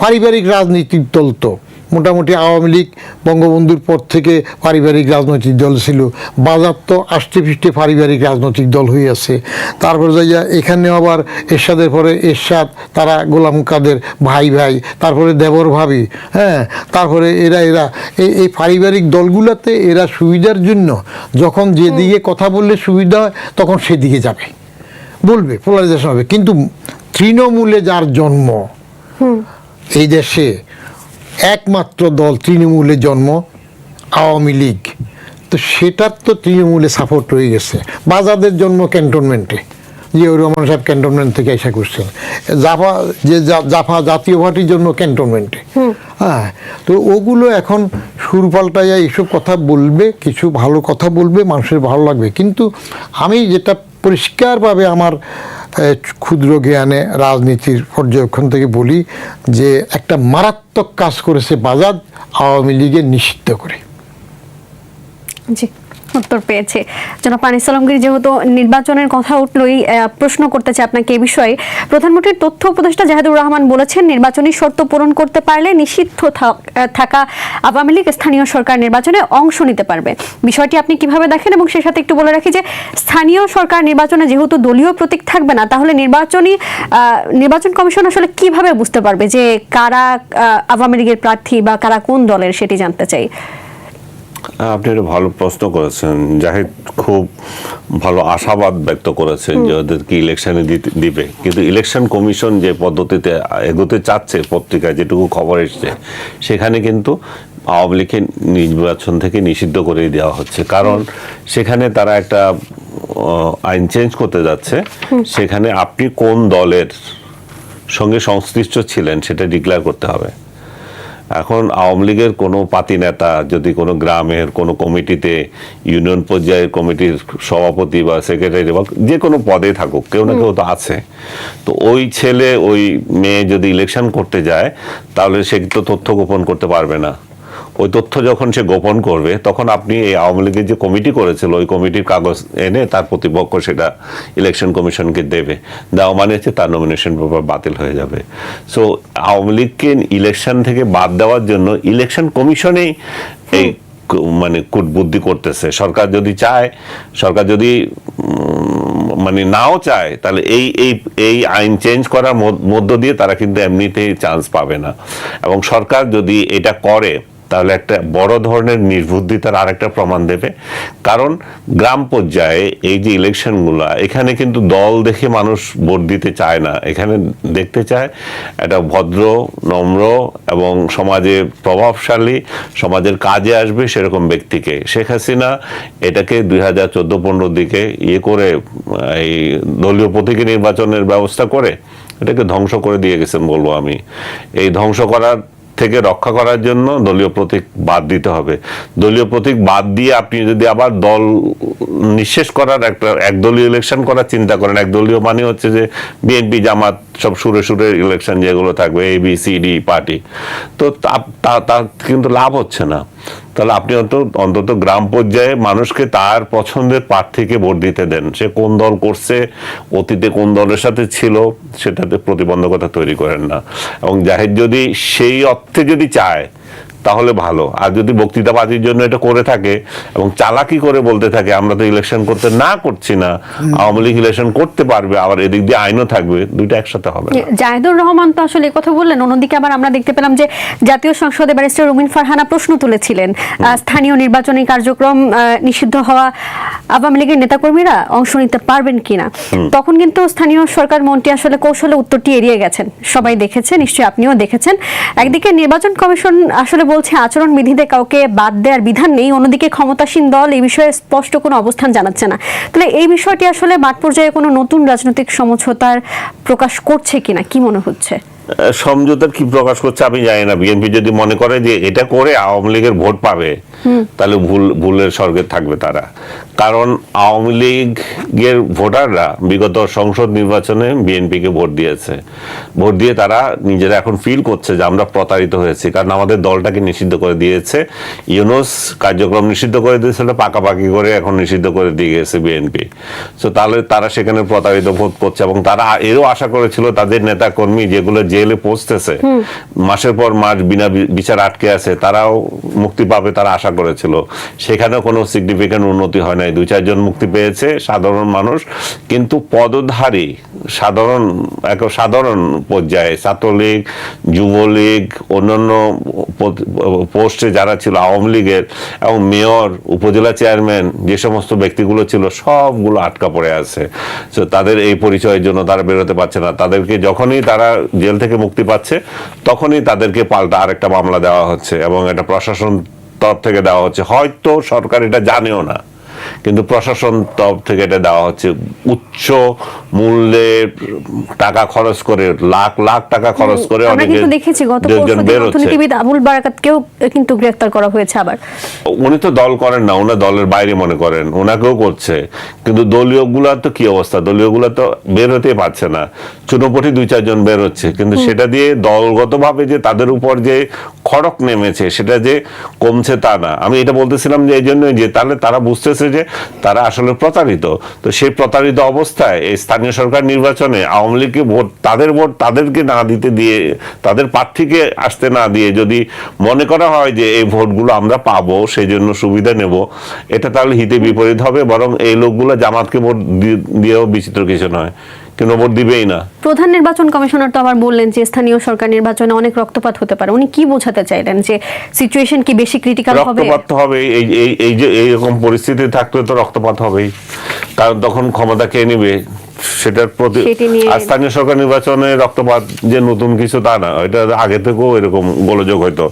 পারিবারিক রাজনৈতিক দল, তো মোটামুটি আওয়ামী লীগ বঙ্গবন্ধুর পর থেকে পারিবারিক রাজনৈতিক দল ছিল, বাজার তো আষ্টে পৃষ্ঠে পারিবারিক রাজনৈতিক দল হয়ে আছে। তারপর যাইয়া এখানে আবার এরশাদের পরে এরশাদ, তারা গোলাম কাদের ভাই, তারপরে দেবর ভাবি, হ্যাঁ, তারপরে এরা এই পারিবারিক দলগুলোতে এরা সুবিধার জন্য যখন যেদিকে কথা বললে সুবিধা হয় তখন সেদিকে যাবে, বলবে, পোলারাইজেশন হবে। কিন্তু তৃণমূলে যার জন্ম, এই দেশে একমাত্র দল তৃণমূলে জন্ম, আওয়ামী লীগ, তো সেটার তো তৃণমূলে সাপোর্ট রয়ে গেছে। বাজাদের জন্ম ক্যান্টনমেন্টে, জিয়াউর রহমান সাহেব ক্যান্টনমেন্ট থেকে এসে করছেন। জাফা জাতীয় পার্টির জন্য ক্যান্টনমেন্টে, হ্যাঁ। তো ওগুলো এখন সুর পাল্টাইয়া এইসব কথা বলবে, কিছু ভালো কথা বলবে, মানুষের ভালো লাগবে। কিন্তু আমি যেটা পরিষ্কারভাবে আমার ক্ষুদ্র জ্ঞানে রাজনীতির পর্যবেক্ষণ থেকে বলি যে একটা মারাত্মক কাজ করেছে বাজাদ আওয়ামী লীগের নিষিদ্ধ করে। জি, প্রশ্নোত্তর পেয়েছে। জনাব আনিস আলমগীর, যেহেতু নির্বাচনের কথা উঠলই, প্রশ্ন করতে চাই আপনাকে এই বিষয়ে। প্রধানমন্ত্রীর তথ্য উপদেষ্টা জাহিদুর রহমান বলেছেন, নির্বাচনী শর্ত পূরণ করতে পারলে নিষিদ্ধ থাকা আওয়ামী লীগ স্থানীয় সরকার নির্বাচনে অংশ নিতে পারবে। বিষয়টি আপনি কিভাবে দেখেন? এবং সেই সাথে একটু বলে রাখি যে স্থানীয় সরকার নির্বাচনে যেহেতু দলীয় প্রতীক থাকবে না, তাহলে নির্বাচন কমিশন আসলে কিভাবে বুঝতে পারবে যে কারা আওয়ামী লীগের প্রার্থী বা কারা কোন দলের, সেটি জানতে চাই। আপনি একটা ভালো প্রশ্ন করেছেন। জাহিদ খুব ভালো আশাবাদ ব্যক্ত করেছেন যে ওদেরকে ইলেকশনে দিবে, কিন্তু ইলেকশন কমিশন যে পদ্ধতিতে এগোতে চাচ্ছে, পত্রিকায় যেটুকু খবর এসছে, সেখানে কিন্তু আওয়ামী লীগের নির্বাচন থেকে নিষিদ্ধ করে দেওয়া হচ্ছে। কারণ সেখানে তারা একটা আইন চেঞ্জ করতে যাচ্ছে। সেখানে আপনি কোন দলের সঙ্গে সংশ্লিষ্ট ছিলেন সেটা ডিক্লেয়ার করতে হবে। এখন আওয়ামী লীগের কোনো পাতি নেতা যদি কোনো গ্রামের কোনো কমিটিতে, ইউনিয়ন পর্যায়ের কমিটির সভাপতি বা সেক্রেটারি বা যে কোনো পদে থাকুক, কেউ না কেউ তো আছে, তো ওই ছেলে ওই মেয়ে যদি ইলেকশন করতে যায়, তাহলে সে তো তথ্য গোপন করতে পারবে না। ওই তথ্য যখন সে গোপন করবে, তখন আপনি এই আওয়ামী লীগের যে কমিটি করেছিল, ওই কমিটির কাগজ এনে তার প্রতিপক্ষ সেটা ইলেকশন কমিশনকে দেবে। দেওয়া মানে হচ্ছে তার নমিনেশন পেপার বাতিল হয়ে যাবে। সো আওয়ামী লীগকে ইলেকশন থেকে বাদ দেওয়ার জন্য ইলেকশন কমিশনেই এই মানে কূটবুদ্ধি করতেছে। সরকার যদি চায়, সরকার যদি মানে নাও চায়, তাহলে এই আইন চেঞ্জ করার মধ্য দিয়ে তারা কিন্তু এমনিতেই চান্স পাবে না। এবং সরকার যদি এটা করে, তাহলে একটা বড় ধরনের নির্বুদ্ধিতার আরেকটা প্রমাণ দেবে। কারণ গ্রাম পর্যায়ে এই যে ইলেকশনগুলো, এখানে কিন্তু দল দেখে মানুষ ভোট দিতে চায় না। এখানে দেখতে চায় একটা ভদ্র, নম্র এবং সমাজে প্রভাবশালী, সমাজের কাজে আসবে সেরকম ব্যক্তিকে। শেখ হাসিনা এটাকে 2014-15 দিকে করে এই দলীয় প্রতীকী নির্বাচনের ব্যবস্থা করে এটাকে ধ্বংস করে দিয়ে গেছেন বলবো আমি। এই ধ্বংস করার থেকে রক্ষা করার জন্য দলীয় প্রতীক বাদ দিতে হবে। দলীয় প্রতীক বাদ দিয়ে আপনি যদি আবার দল নিঃশেষ করার একটা একদলীয় ইলেকশন করার চিন্তা করেন, একদলীয় মানে হচ্ছে যে বিএনপি জামাত সব সুরে সুরে ইলেকশন যেগুলো থাকবে, ABCD পার্টি, তো তা কিন্তু লাভ হচ্ছে না। তাহলে আপনি অন্তত গ্রাম পর্যায়ে মানুষকে তার পছন্দের প্রার্থীকে ভোট দিতে দেন। সে কোন দল করছে, অতীতে কোন দলের সাথে ছিল, সেটাতে প্রতিবন্ধকতা তৈরি করেন না। এবং জাহিদ যদি সেই অর্থে যদি চায় তাহলে ভালো। আর যদি বক্তৃতাবাজির জন্য এটা করে থাকে এবং চালাকি করে বলতে থাকে আমরা তো ইলেকশন করতে না করছি না, আওয়ামী লীগ ইলেকশন করতে পারবে, আবার এদিক দিয়ে আইনও থাকবে, দুইটা একসাথে হবে না। জাহিদুর রহমান তো আসলে কথা বললেন, অন্যদিকে আবার আমরা দেখতে পেলাম যে জাতীয় সংসদে ব্যারিস্টার রুমিন ফারহানা প্রশ্ন তুলেছিলেন, স্থানীয় নির্বাচনী কার্যক্রম নিষিদ্ধ হওয়া আওয়ামী লীগের নেতাকর্মীরা অংশ নিতে পারবেন কিনা। তখন কিন্তু স্থানীয় সরকার মন্ত্রী আসলে কৌশলে উত্তরটি এড়িয়ে গেছেন। সবাই দেখেছে, নিশ্চয়ই আপনিও দেখেছেন। একদিকে নির্বাচন কমিশন আসলে বলছে আচরণ বিধিতে কাউকে বাদ দেওয়ার বিধান নেই, অন্যদিকে ক্ষমতাসীন দল এই বিষয়ে স্পষ্ট কোনো অবস্থান জানাচ্ছে না। তাহলে এই বিষয়টি আসলে মাঠ পর্যায়ে কোনো নতুন রাজনৈতিক সমঝোতার প্রকাশ করছে কিনা, কি মনে হচ্ছে? সমঝোতার কি প্রকাশ করছে আমি জানি না। বিএনপি যদি মনে করে যে এটা করে আওয়ামী লীগের ভোট পাবে, তাহলে ভুলের স্বর্গে থাকবে তারা। কারণ আওয়ামী লীগের ভোটাররা বিগত সংসদ নির্বাচনে বিএনপিকে ভোট দিয়েছে। ভোট দিয়ে তারা নিজেরা এখন ফিল করছে যে আমরা প্রতারিত হয়েছি, কারণ আমাদের দলটাকে নিষিদ্ধ করে দিয়েছে। ইউনুস কার্যক্রম নিষিদ্ধ করে দিয়েছিল, পাকাপাকি করে এখন নিষিদ্ধ করে দিয়ে গেছে বিএনপি। সো তাহলে তারা সেখানে প্রতারিত বোধ করছে। এবং তারা এরও আশা করেছিল তাদের নেতা কর্মী যেগুলো জেলে পৌঁছতেছে, মাসের পর মাস বিনা বিচার আটকে আছে, তারাও মুক্তি পাবে, তারা আশা করেছিল। সেখানেও কোনো সিগনিফিক্যান্ট উন্নতি হয় নাই। 2-4 জন মুক্তি পেয়েছে সাধারণ মানুষ, কিন্তু পদধারী সাধারণ পর্যায়ে ছাত্রলীগ, যুবলীগ, অন্যান্য পোস্টে যারা ছিল আওয়ামী লীগের এবং মেয়র, উপজেলা চেয়ারম্যান, যে সমস্ত ব্যক্তিগুলো ছিল সবগুলো আটকা পড়ে আছে। তো তাদের এই পরিচয়ের জন্য তারা বেরোতে পারছে না। তাদেরকে যখনই তারা জেল থেকে মুক্তি পাচ্ছে, তখনই তাদেরকে পাল্টা আরেকটা মামলা দেওয়া হচ্ছে এবং এটা প্রশাসন তরফ থেকে দেওয়া হচ্ছে। হয়তো সরকার এটা জানেও না, কিন্তু প্রশাসন তরফ থেকে এটা দেওয়া হচ্ছে। উচ্চ মূল্যের টাকা খরচ করে, লাখ লাখ টাকা খরচ করে অনেকে দেখেছি। গত পরশুদিন অর্থনীতিবিদ আবুল বারাকাতকেও কিন্তু গ্রেফতার করা হয়েছে। আবার উনি তো দল করেন না, উনি দলের বাইরে মনে করেন, ওনাকেও করছে। কিন্তু দলীয় গুলা তো কি অবস্থা, দলীয় গুলা তো বের হতে পারছে না। চুনোপটি 2-4 জন বের হচ্ছে, কিন্তু সেটা দিয়ে দলগতভাবে যে তাদের উপর যে খড়ক নেমেছে, সেটা যে কমছে তা না। আমি এটা বলতেছিলাম যে এই জন্যই যে তাহলে তারা বুঝতেছে যে তারা আসলে প্রতারিত। তো সেই প্রতারিত অবস্থায় এই স্থানীয় সরকার নির্বাচনে আওয়ামী লীগকে ভোট তাদেরকে না দিতে দিয়ে, তাদের প্রার্থীকে আসতে না দিয়ে যদি মনে করা হয় যে এই ভোটগুলো আমরা পাবো সেই জন্য সুবিধা নেব, এটা তাহলে হিতে বিপরীত হবে। বরং এই লোকগুলো জামাতকে ভোট দিয়েও বিচিত্র কিছু নয়, কিন্তু ভোট দিবেই না। প্রধান নির্বাচন কমিশনার তো আবার বললেন যে স্থানীয় সরকার নির্বাচনে অনেক রক্তপাত হতে পারে। উনি কি বোঝাতে চাইলেন, যে সিচুয়েশন কি বেশি ক্রিটিক্যাল হবে? রক্তপাত তো হবে, এই যে এইরকম পরিস্থিতি থাকলে তো রক্তপাত হবেই, কারণ তখন ক্ষমতা কে নিবে সেটার প্রতি। আর স্থানীয় সরকার নির্বাচনে রক্তপাত যে নতুন কিছু তা না, এটা আগে থেকেও এরকম গোলযোগ হয়তো।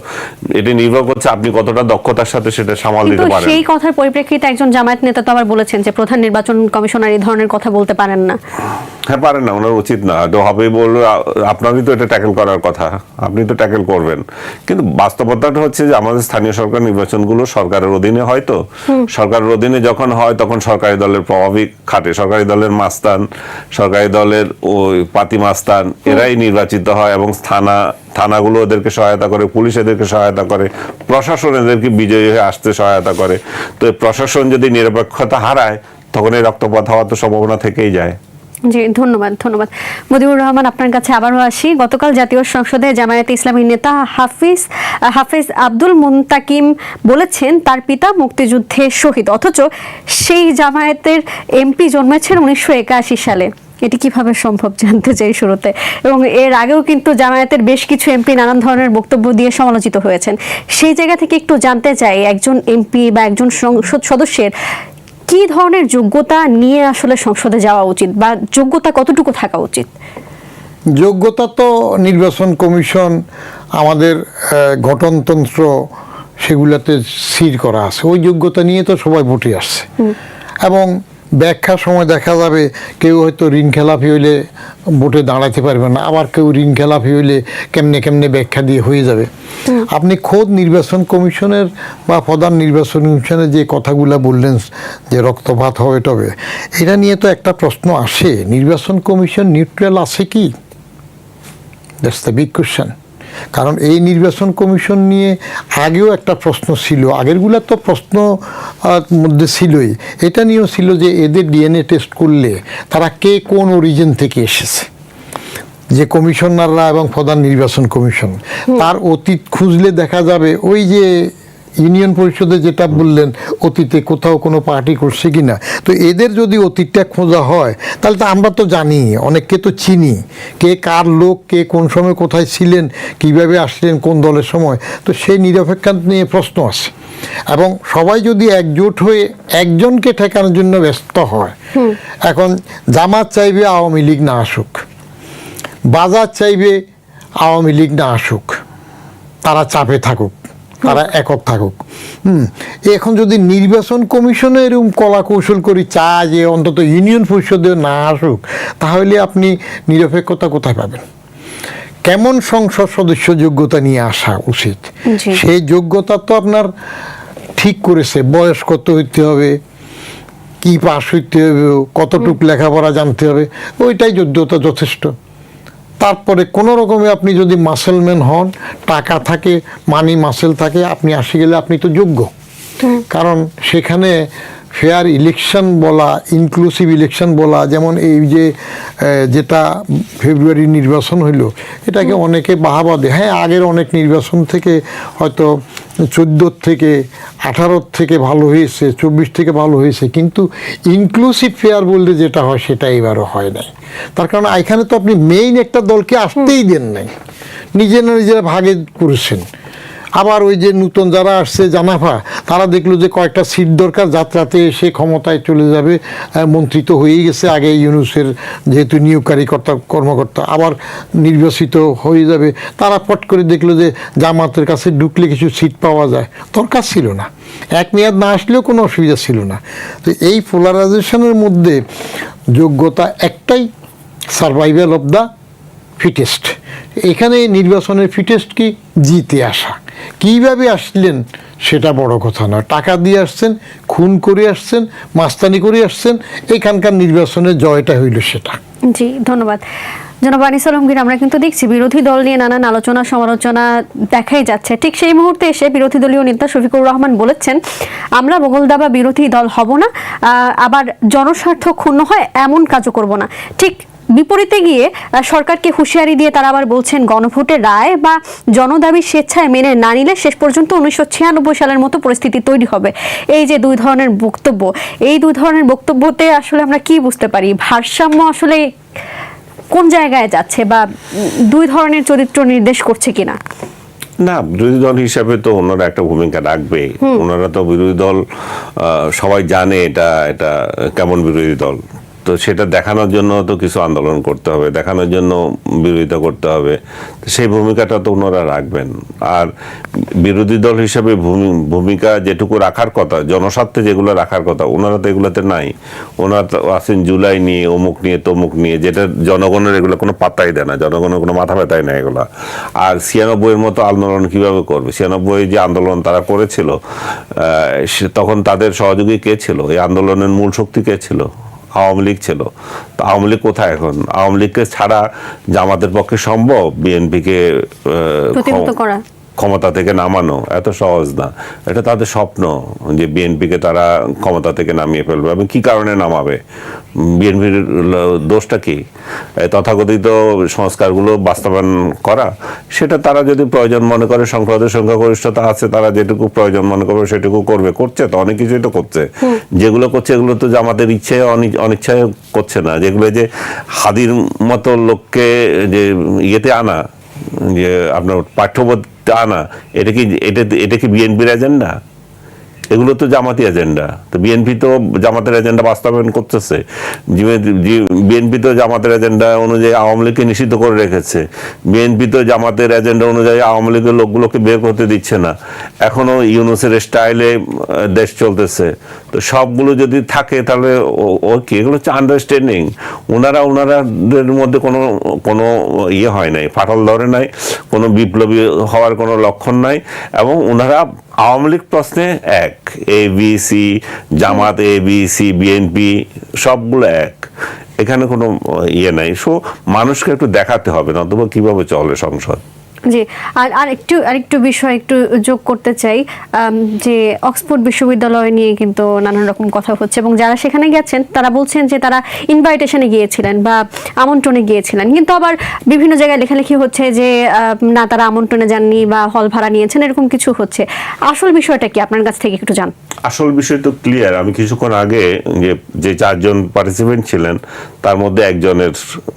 এটি নির্ভর করছে আপনি কতটা দক্ষতার সাথে সেটা সামাল দিতে পারেন। সেই কথার পরিপ্রেক্ষিতে একজন জামায়াত নেতা তো আবার বলেছেন যে প্রধান নির্বাচন কমিশনার এই ধরনের কথা বলতে পারেন না। হ্যাঁ, পারেন না, ওনার উচিত না। তো হবে বললো আপনারই তো এটা ট্যাকেল করার কথা, আপনি তো ট্যাকেল করবেন। কিন্তু বাস্তবতাটা হচ্ছে যে আমাদের স্থানীয় সরকার নির্বাচনগুলো সরকারের অধীনে হয়, তো সরকারের অধীনে যখন হয় তখন সরকারি দলের প্রভাবই খাটে। সরকারি দলের মাস্তান, সরকারি দলের ওই পাতি মাস্তান এরাই নির্বাচিত হয়, এবং থানাগুলো ওদেরকে সহায়তা করে, পুলিশ এদেরকে সহায়তা করে, প্রশাসন এদেরকে বিজয়ী হয়ে আসতে সহায়তা করে। তো প্রশাসন যদি নিরপেক্ষতা হারায় তখন এই রক্তপাত হওয়ার তো সম্ভাবনা থেকেই যায়। জি, ধন্যবাদ। মজিবুর রহমান, আপনার কাছে আবারও আসি। গতকাল জাতীয় সংসদে জামায়াতে ইসলামীর নেতা হাফিজ আব্দুল মুনতাকিম বলেছেন তার পিতা মুক্তিযুদ্ধে শহীদ, অথচ সেই জামায়াতের এমপি জন্মেছেন 1981 সালে। এটি কিভাবে সম্ভব জানতে চাই শুরুতে। এবং এর আগেও কিন্তু জামায়াতের বেশ কিছু এমপি নানান ধরনের বক্তব্য দিয়ে সমালোচিত হয়েছেন। সেই জায়গা থেকে একটু জানতে চাই, একজন এমপি বা একজন সংসদ সদস্যের কি ধরনের যোগ্যতা নিয়ে আসলে সংসদে যাওয়া উচিত, বা যোগ্যতা কতটুকু থাকা উচিত? যোগ্যতা তো নির্বাচন কমিশন, আমাদের গঠনতন্ত্র সেগুলাতে স্থির করা আছে। ওই যোগ্যতা নিয়ে তো সবাই ভোটে আসছে। এবং ব্যাখ্যার সময় দেখা যাবে কেউ হয়তো ঋণ খেলাপি হইলে ভোটে দাঁড়াতে পারবে না, আবার কেউ ঋণ খেলাপি হইলে কেমনে ব্যাখ্যা দিয়ে হয়ে যাবে। আপনি খোদ নির্বাচন কমিশনের বা প্রধান নির্বাচন কমিশনের যে কথাগুলো বললেন যে রক্তপাত হবে টবে, এটা নিয়ে তো একটা প্রশ্ন আসে, নির্বাচন কমিশন নিউট্রাল আছে কি? That's the big question. কারণ এই নির্বাচন কমিশন নিয়ে আগেও একটা প্রশ্ন ছিল, আগেরগুলো তো প্রশ্ন মধ্যে ছিলই, এটা নিয়েও ছিল যে এদের ডিএনএ টেস্ট করলে তারা কে কোন অরিজিন থেকে এসেছে। যে কমিশনাররা এবং প্রধান নির্বাচন কমিশন তার অতীত খুঁজলে দেখা যাবে, ওই যে ইউনিয়ন পরিষদে যেটা বললেন অতীতে কোথাও কোনো পার্টি করছে কি না, তো এদের যদি অতীতটা খোঁজা হয় তাহলে তো আমরা তো জানি, অনেককে তো চিনি, কে কার লোক, কে কোন সময় কোথায় ছিলেন, কিভাবে আসলেন, কোন দলের সময়। তো সেই নিরপেক্ষতা নিয়ে প্রশ্ন আছে। এবং সবাই যদি একজোট হয়ে একজনকে ঠেকানোর জন্য ব্যস্ত হয়, এখন জামাত চাইবে আওয়ামী লীগ না আসুক, বাজার চাইবে আওয়ামী লীগ না আসুক, তারা চাপে থাকুক, তারা একক থাকুক। এখন যদি নির্বাচন কমিশনে এরকম কলা কৌশল করি চায় যে অন্তত ইউনিয়ন পরিষদে না আসুক, তাহলে আপনি নিরপেক্ষতা কোথায় পাবেন? কেমন সংসদ সদস্য যোগ্যতা নিয়ে আসা উচিত, সেই যোগ্যতা তো আপনার ঠিক করেছে। বয়স কত হইতে হবে, কি পাস হইতে হবে, কতটুক লেখাপড়া জানতে হবে, ওইটাই যোগ্যতা যথেষ্ট। তারপরে কোনো রকমে আপনি যদি মাসেলম্যান হন, টাকা থাকে, মানি মাসেল থাকে, আপনি আসে গেলে আপনি তো যোগ্য। কারণ সেখানে ফেয়ার ইলেকশন বলা, ইনক্লুসিভ ইলেকশন বলা, যেমন এই যে যেটা ফেব্রুয়ারি নির্বাচন হইলো, এটাকে অনেকে বাহাবা দেয়। হ্যাঁ, আগের অনেক নির্বাচন থেকে হয়তো 14 থেকে 18 থেকে ভালো হয়েছে, 24 থেকে ভালো হয়েছে, কিন্তু ইনক্লুসিভ ফেয়ার বলতে যেটা হয় সেটা এবারও হয় নাই। তার কারণ এখানে তো আপনি মেইন একটা দলকে আসতেই দেন নাই, নিজেরা ভাগে করেছেন। আবার ওই যে নতুন যারা আসছে জানাফা, তারা দেখলো যে কয়েকটা সিট দরকার, যাত্রাতে এসে ক্ষমতায় চলে যাবে, মন্ত্রী তো হয়েই গেছে আগে ইউনুসের যেহেতু নিয়োগকারী কর্মকর্তা, আবার নির্বাচিত হয়ে যাবে। তারা পট করে দেখলো যে জামাতের কাছে ঢুকলে কিছু সিট পাওয়া যায়, দরকার ছিল না, এক মেয়াদ না আসলেও কোনো অসুবিধা ছিল না। তো এই পোলারাইজেশনের মধ্যে যোগ্যতা একটাই, সার্ভাইভাল অফ দ্য ফিটেস্ট। এখানে নির্বাচনের ফিটেস্ট কি? জিতে আসা। কিভাবে আসলেন সেটা বড় কথা নয়, টাকা দিয়ে আসছেন, খুন করে আসছেন, মাস্তানি করে আসছেন, এখানকার নির্বাচনের জয়টা হইল সেটা। জি, ধন্যবাদ। জনাব আনিস আলমগীর, আমরা কিন্তু দেখছি বিরোধী দল নিয়ে নানান আলোচনা সমালোচনা দেখাই যাচ্ছে। ঠিক সেই মুহূর্তে এসে বিরোধী দলীয় নেতা শফিকুর রহমান বলেছেন, আমরা মহলদাবা বিরোধী দল হব না, আবার জনস্বার্থ ক্ষুণ্ণ হয় এমন কাজও করব না। ঠিক বিপরীতে গিয়ে সরকারকে হুঁশিয়ারি দিয়ে তারা আবার বলছেন, গণভোটের রায় বা জনদাবি স্বেচ্ছায় মেনে না নিলে শেষ পর্যন্ত 1996 সালের মতো পরিস্থিতি তৈরি হবে। এই যে দুই ধরনের বক্তব্য, এই দুই ধরনের বক্তব্যতে আসলে আমরা কি বুঝতে পারি? ভারসাম্য আসলে কোন জায়গায় যাচ্ছে, বা দুই ধরনের চরিত্র নির্দেশ করছে কিনা? না, বিরোধী দল হিসাবে তো ওনারা একটা ভূমিকা রাখবে। ওনারা তো বিরোধী দল, সবাই জানে এটা এটা কেমন বিরোধী দল। তো সেটা দেখানোর জন্য তো কিছু আন্দোলন করতে হবে, দেখানোর জন্য বিরোধিতা করতে হবে। সেই ভূমিকাটা তো ওনারা রাখবেন। আর বিরোধী দল হিসাবে ভূমিকা যেটুকু রাখার কথা, জনস্বার্থে যেগুলো রাখার কথা, ওনারা তো এগুলোতে নাই। ওনারা তো আছেন জুলাই নিয়ে, অমুক নিয়ে, তমুক নিয়ে, যেটা জনগণের এগুলো কোনো পাত্তাই দেয় না, জনগণের কোনো মাথা ব্যথাই না এগুলো। আর 96-এর মতো আন্দোলন কিভাবে করবে? 96 যে আন্দোলন তারা করেছিল, তখন তাদের সহযোগী কে ছিল? এই আন্দোলনের মূল শক্তি কে ছিল? আওয়ামী লীগ ছিল। তো আওয়ামী লীগ কোথায় এখন? আওয়ামী লীগকে ছাড়া জামাতের পক্ষে সম্ভব বিএনপিকে প্রতিহত করা, ক্ষমতা থেকে নামানো? এত সহজ না। এটা তাদের স্বপ্ন যে বিএনপিকে তারা ক্ষমতা থেকে নামিয়ে ফেলবে। এবং কি কারণে নামাবে? বিএনপির দোষটা কি? তথাকথিত সংস্কারগুলো বাস্তবায়ন করা, সেটা তারা যদি প্রয়োজন মনে করে, সংসদের সংখ্যাগরিষ্ঠতা আছে, তারা যেটুকু প্রয়োজন মনে করবে সেটুকু করবে। করছে তো, অনেক কিছুই তো করছে। যেগুলো করছে এগুলো তো জামাতের ইচ্ছে অনিচ্ছায় করছে না। যেগুলো যে হাদির মতো লোককে যে ইয়েতে আনা, যে আপনার পাঠ্যবোধ আনা, এটা কি বিএনপির এজেন্ডা? এগুলো তো জামাতি এজেন্ডা। তো বিএনপি তো জামাতের এজেন্ডা বাস্তবায়ন করতেছে। বিএনপি তো জামাতের এজেন্ডা অনুযায়ী আওয়ামী লীগকে নিষিদ্ধ করে রেখেছে। বিএনপি তো জামাতের এজেন্ডা অনুযায়ী আওয়ামী লীগের লোকগুলোকে বের করতে দিচ্ছে না। এখনো ইউনূসের স্টাইলে দেশ চলতেছে। তো সবগুলো যদি থাকে তাহলে ও কি? এগুলো হচ্ছে আন্ডারস্ট্যান্ডিং। ওনাদের মধ্যে কোনো ইয়ে হয় নাই, ফাটল ধরে নাই, কোনো বিপ্লবী হওয়ার কোনো লক্ষণ নাই। এবং ওনারা আওয়ামী লীগ প্রশ্নে এক, ABC, জামাত, ABC, বিএনপি সবগুলো এক। এখানে কোনো ইয়ে নাই। সো মানুষকে একটু দেখাতে হবে, নতুবা কিভাবে চলে সংসদ? জি, আর আরেকটু বিষয় একটু যোগ করতে চাই, যে অক্সফোর্ড বিশ্ববিদ্যালয় নিয়ে কিন্তু নানান রকম কথা হচ্ছে, এবং যারা সেখানে গেছেন তারা বলছেন যে তারা ইনভাইটেশনে গিয়েছিলেন বা আমন্ত্রণে গিয়েছিলেন, কিন্তু আবার বিভিন্ন জায়গায় লেখালেখি হচ্ছে যে না, তারা আমন্ত্রণে যাননি বা হল ভাড়া নিয়েছেন, এরকম কিছু হচ্ছে। আসল বিষয়টা কি আপনার কাছ থেকে একটু জান। আসল বিষয় তো ক্লিয়ার। আমি কিছুক্ষণ আগে যে 4 জন পার্টিসিপেন্ট ছিলেন তার মধ্যে একজনের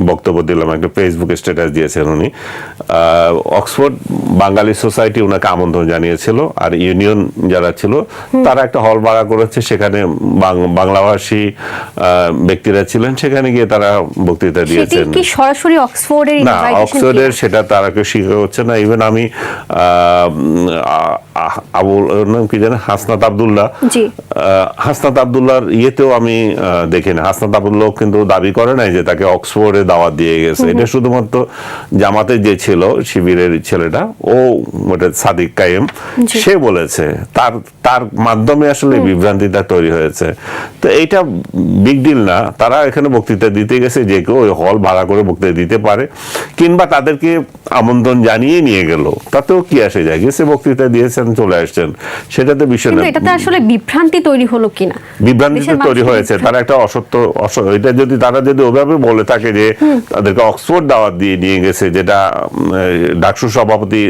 বক্তব্য দিলাম, একটা ফেসবুক স্ট্যাটাস দিয়েছেন উনি। অক্সফোর্ড বাঙালি সোসাইটি ওনাকে আমন্ত্রণ জানিয়েছিল, আর ইউনিয়ন যারা ছিল তারা একটা হল ভাড়া করেছে, সেখানে বাংলাভাষী ব্যক্তিরা ছিলেন, সেখানে গিয়ে তারা বক্তৃতা দিয়েছেন। কি সরাসরি অক্সফোর্ডের? না, অক্সফোর্ডের সেটা তারা কেউ স্বীকার হচ্ছে না। ইভেন আমি আবুল নাম কি জানেন, হাসনাত আব্দুল্লাহর ইয়েতেও আমি দেখিনি। হাসনাত আব্দুল্লাহ কিন্তু দাবি করে নাই যে তাকে অক্সফোর্ডে দাওয়াত দিয়ে গেছে। এটা শুধুমাত্র জামাতের যে ছিল, শিবিরের ছেলেটা, ও সাদিক কায়েম, সে বলেছে। তার মাধ্যমে আসলে বিভ্রান্তিটা তৈরি হয়েছে। তো এইটা বিগ ডিল না। তারা এখানে বক্তৃতা দিতে গেছে, যে কেউ ওই হল ভাড়া করে বক্তৃতা দিতে পারে, কিংবা তাদেরকে আমন্ত্রণ জানিয়ে নিয়ে গেল, তাতেও কি আসে যায়? গেছে, বক্তৃতা দিয়েছেন, চলে আসছেন, সেটাতে বিষয় না। এটাতে আসলে বিভ্রান্তি তৈরি হলো কিনা? বিভ্রান্তি তৈরি হয়েছে। তারা একটা এটা যদি তারা যদি ওভাবে বলে থাকে যে তাদেরকে অক্সফোর্ড দাওয়াত দিয়ে নিয়ে গেছে, যেটা ডাকসু সভাপতি,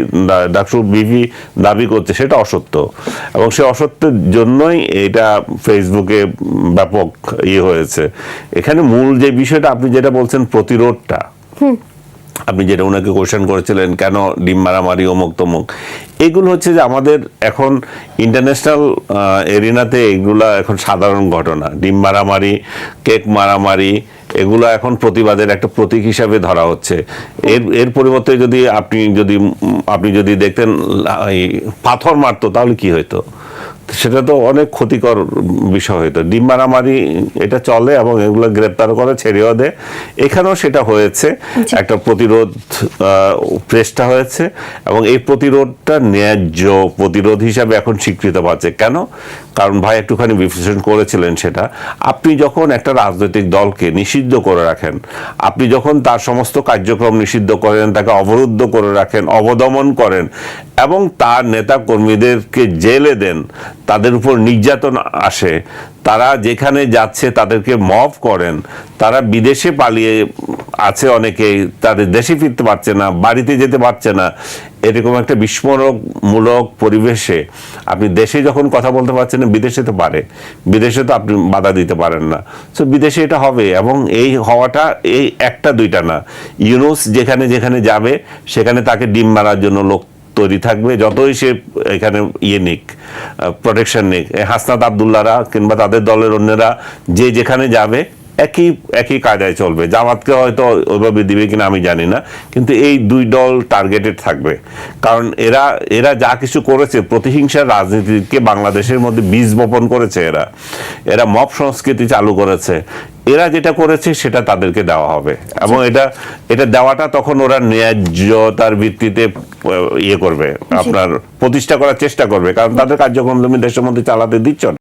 ডাকসু বিভি দাবি করছে, সেটা অসত্য। এবং সে অসত্যের জন্যই এটা ফেসবুকে ব্যাপক ইয়ে হয়েছে। এখানে মূল যে বিষয়টা আপনি যেটা বলছেন, প্রতিরোধটা, আপনি যেটা ওনাকে কোয়েশ্চেন করেছিলেন, কেন ডিম মারামারি, অমুক তমুক, এগুলো হচ্ছে যে আমাদের এখন ইন্টারন্যাশনাল এরিনাতে এগুলা এখন সাধারণ ঘটনা। ডিম মারামারি, কেক মারামারি, এগুলো এখন প্রতিবাদের একটা প্রতীক হিসাবে ধরা হচ্ছে। এর পরিবর্তে যদি আপনি যদি দেখতেন পাথর মারতো, তাহলে কি হইতো? সেটা তো অনেক ক্ষতিকর বিষয় হতো। ডিম মারামারি এটা চলে এবং এগুলো গ্রেপ্তার করে ছেড়েও দেয়। এখানেও সেটা হয়েছে, একটা প্রতিরোধ চেষ্টা হয়েছে এবং এই প্রতিরোধটা ন্যায্য প্রতিরোধ হিসাবে এখন স্বীকৃত পাচ্ছে। কেন? কারণ ভাই একটুখানি বিশ্লেষণ করেছিলেন সেটা, আপনি যখন একটা রাজনৈতিক দলকে নিষিদ্ধ করে রাখেন, আপনি যখন তার সমস্ত কার্যক্রম নিষিদ্ধ করেন, তাকে অবরুদ্ধ করে রাখেন, অবদমন করেন এবং তার নেতা কর্মীদেরকে জেলে দেন, তাদের উপর নির্যাতন আসে, তারা যেখানে যাচ্ছে তাদেরকে মফ করেন, তারা বিদেশে পালিয়ে আছে, অনেকেই তাদের দেশে ফিরতে পারছে না, বাড়িতে যেতে পারছে না, এরকম একটা বিস্ফোরকমূলক পরিবেশে আপনি দেশে যখন কথা বলতে পারছেন না, বিদেশে তো পারে, বিদেশে তো আপনি বাধা দিতে পারেন না। সো বিদেশে এটা হবে এবং এই হওয়াটা এই একটা দুইটা না, ইউনূস যেখানে যেখানে যাবে সেখানে তাকে ডিম মারার জন্য লোক তৈরি থাকবে, যতই সে এখানে নিক, প্রোটেকশন নিক। হাসনাত আবদুল্লাহরা কিংবা তাদের দলের অন্যরা যে যেখানে যাবে একই কায়দায় চলবে। জামাতকে হয়তো ওইভাবে দিবে কিনা আমি জানি না, কিন্তু এই দুই দল টার্গেটেড থাকবে। কারণ এরা যা কিছু করেছে, প্রতিহিংসার রাজনীতিকে বাংলাদেশের মধ্যে বীজ বপন করেছে, এরা মব সংস্কৃতি চালু করেছে। এরা যেটা করেছে সেটা তাদেরকে দেওয়া হবে এবং এটা দেওয়াটা তখন ওরা ন্যায্যতার ভিত্তিতে করবে, আপনার প্রতিষ্ঠা করার চেষ্টা করবে, কারণ তাদের কার্যক্রম তুমি দেশের মধ্যে চালাতে দিচ্ছ না।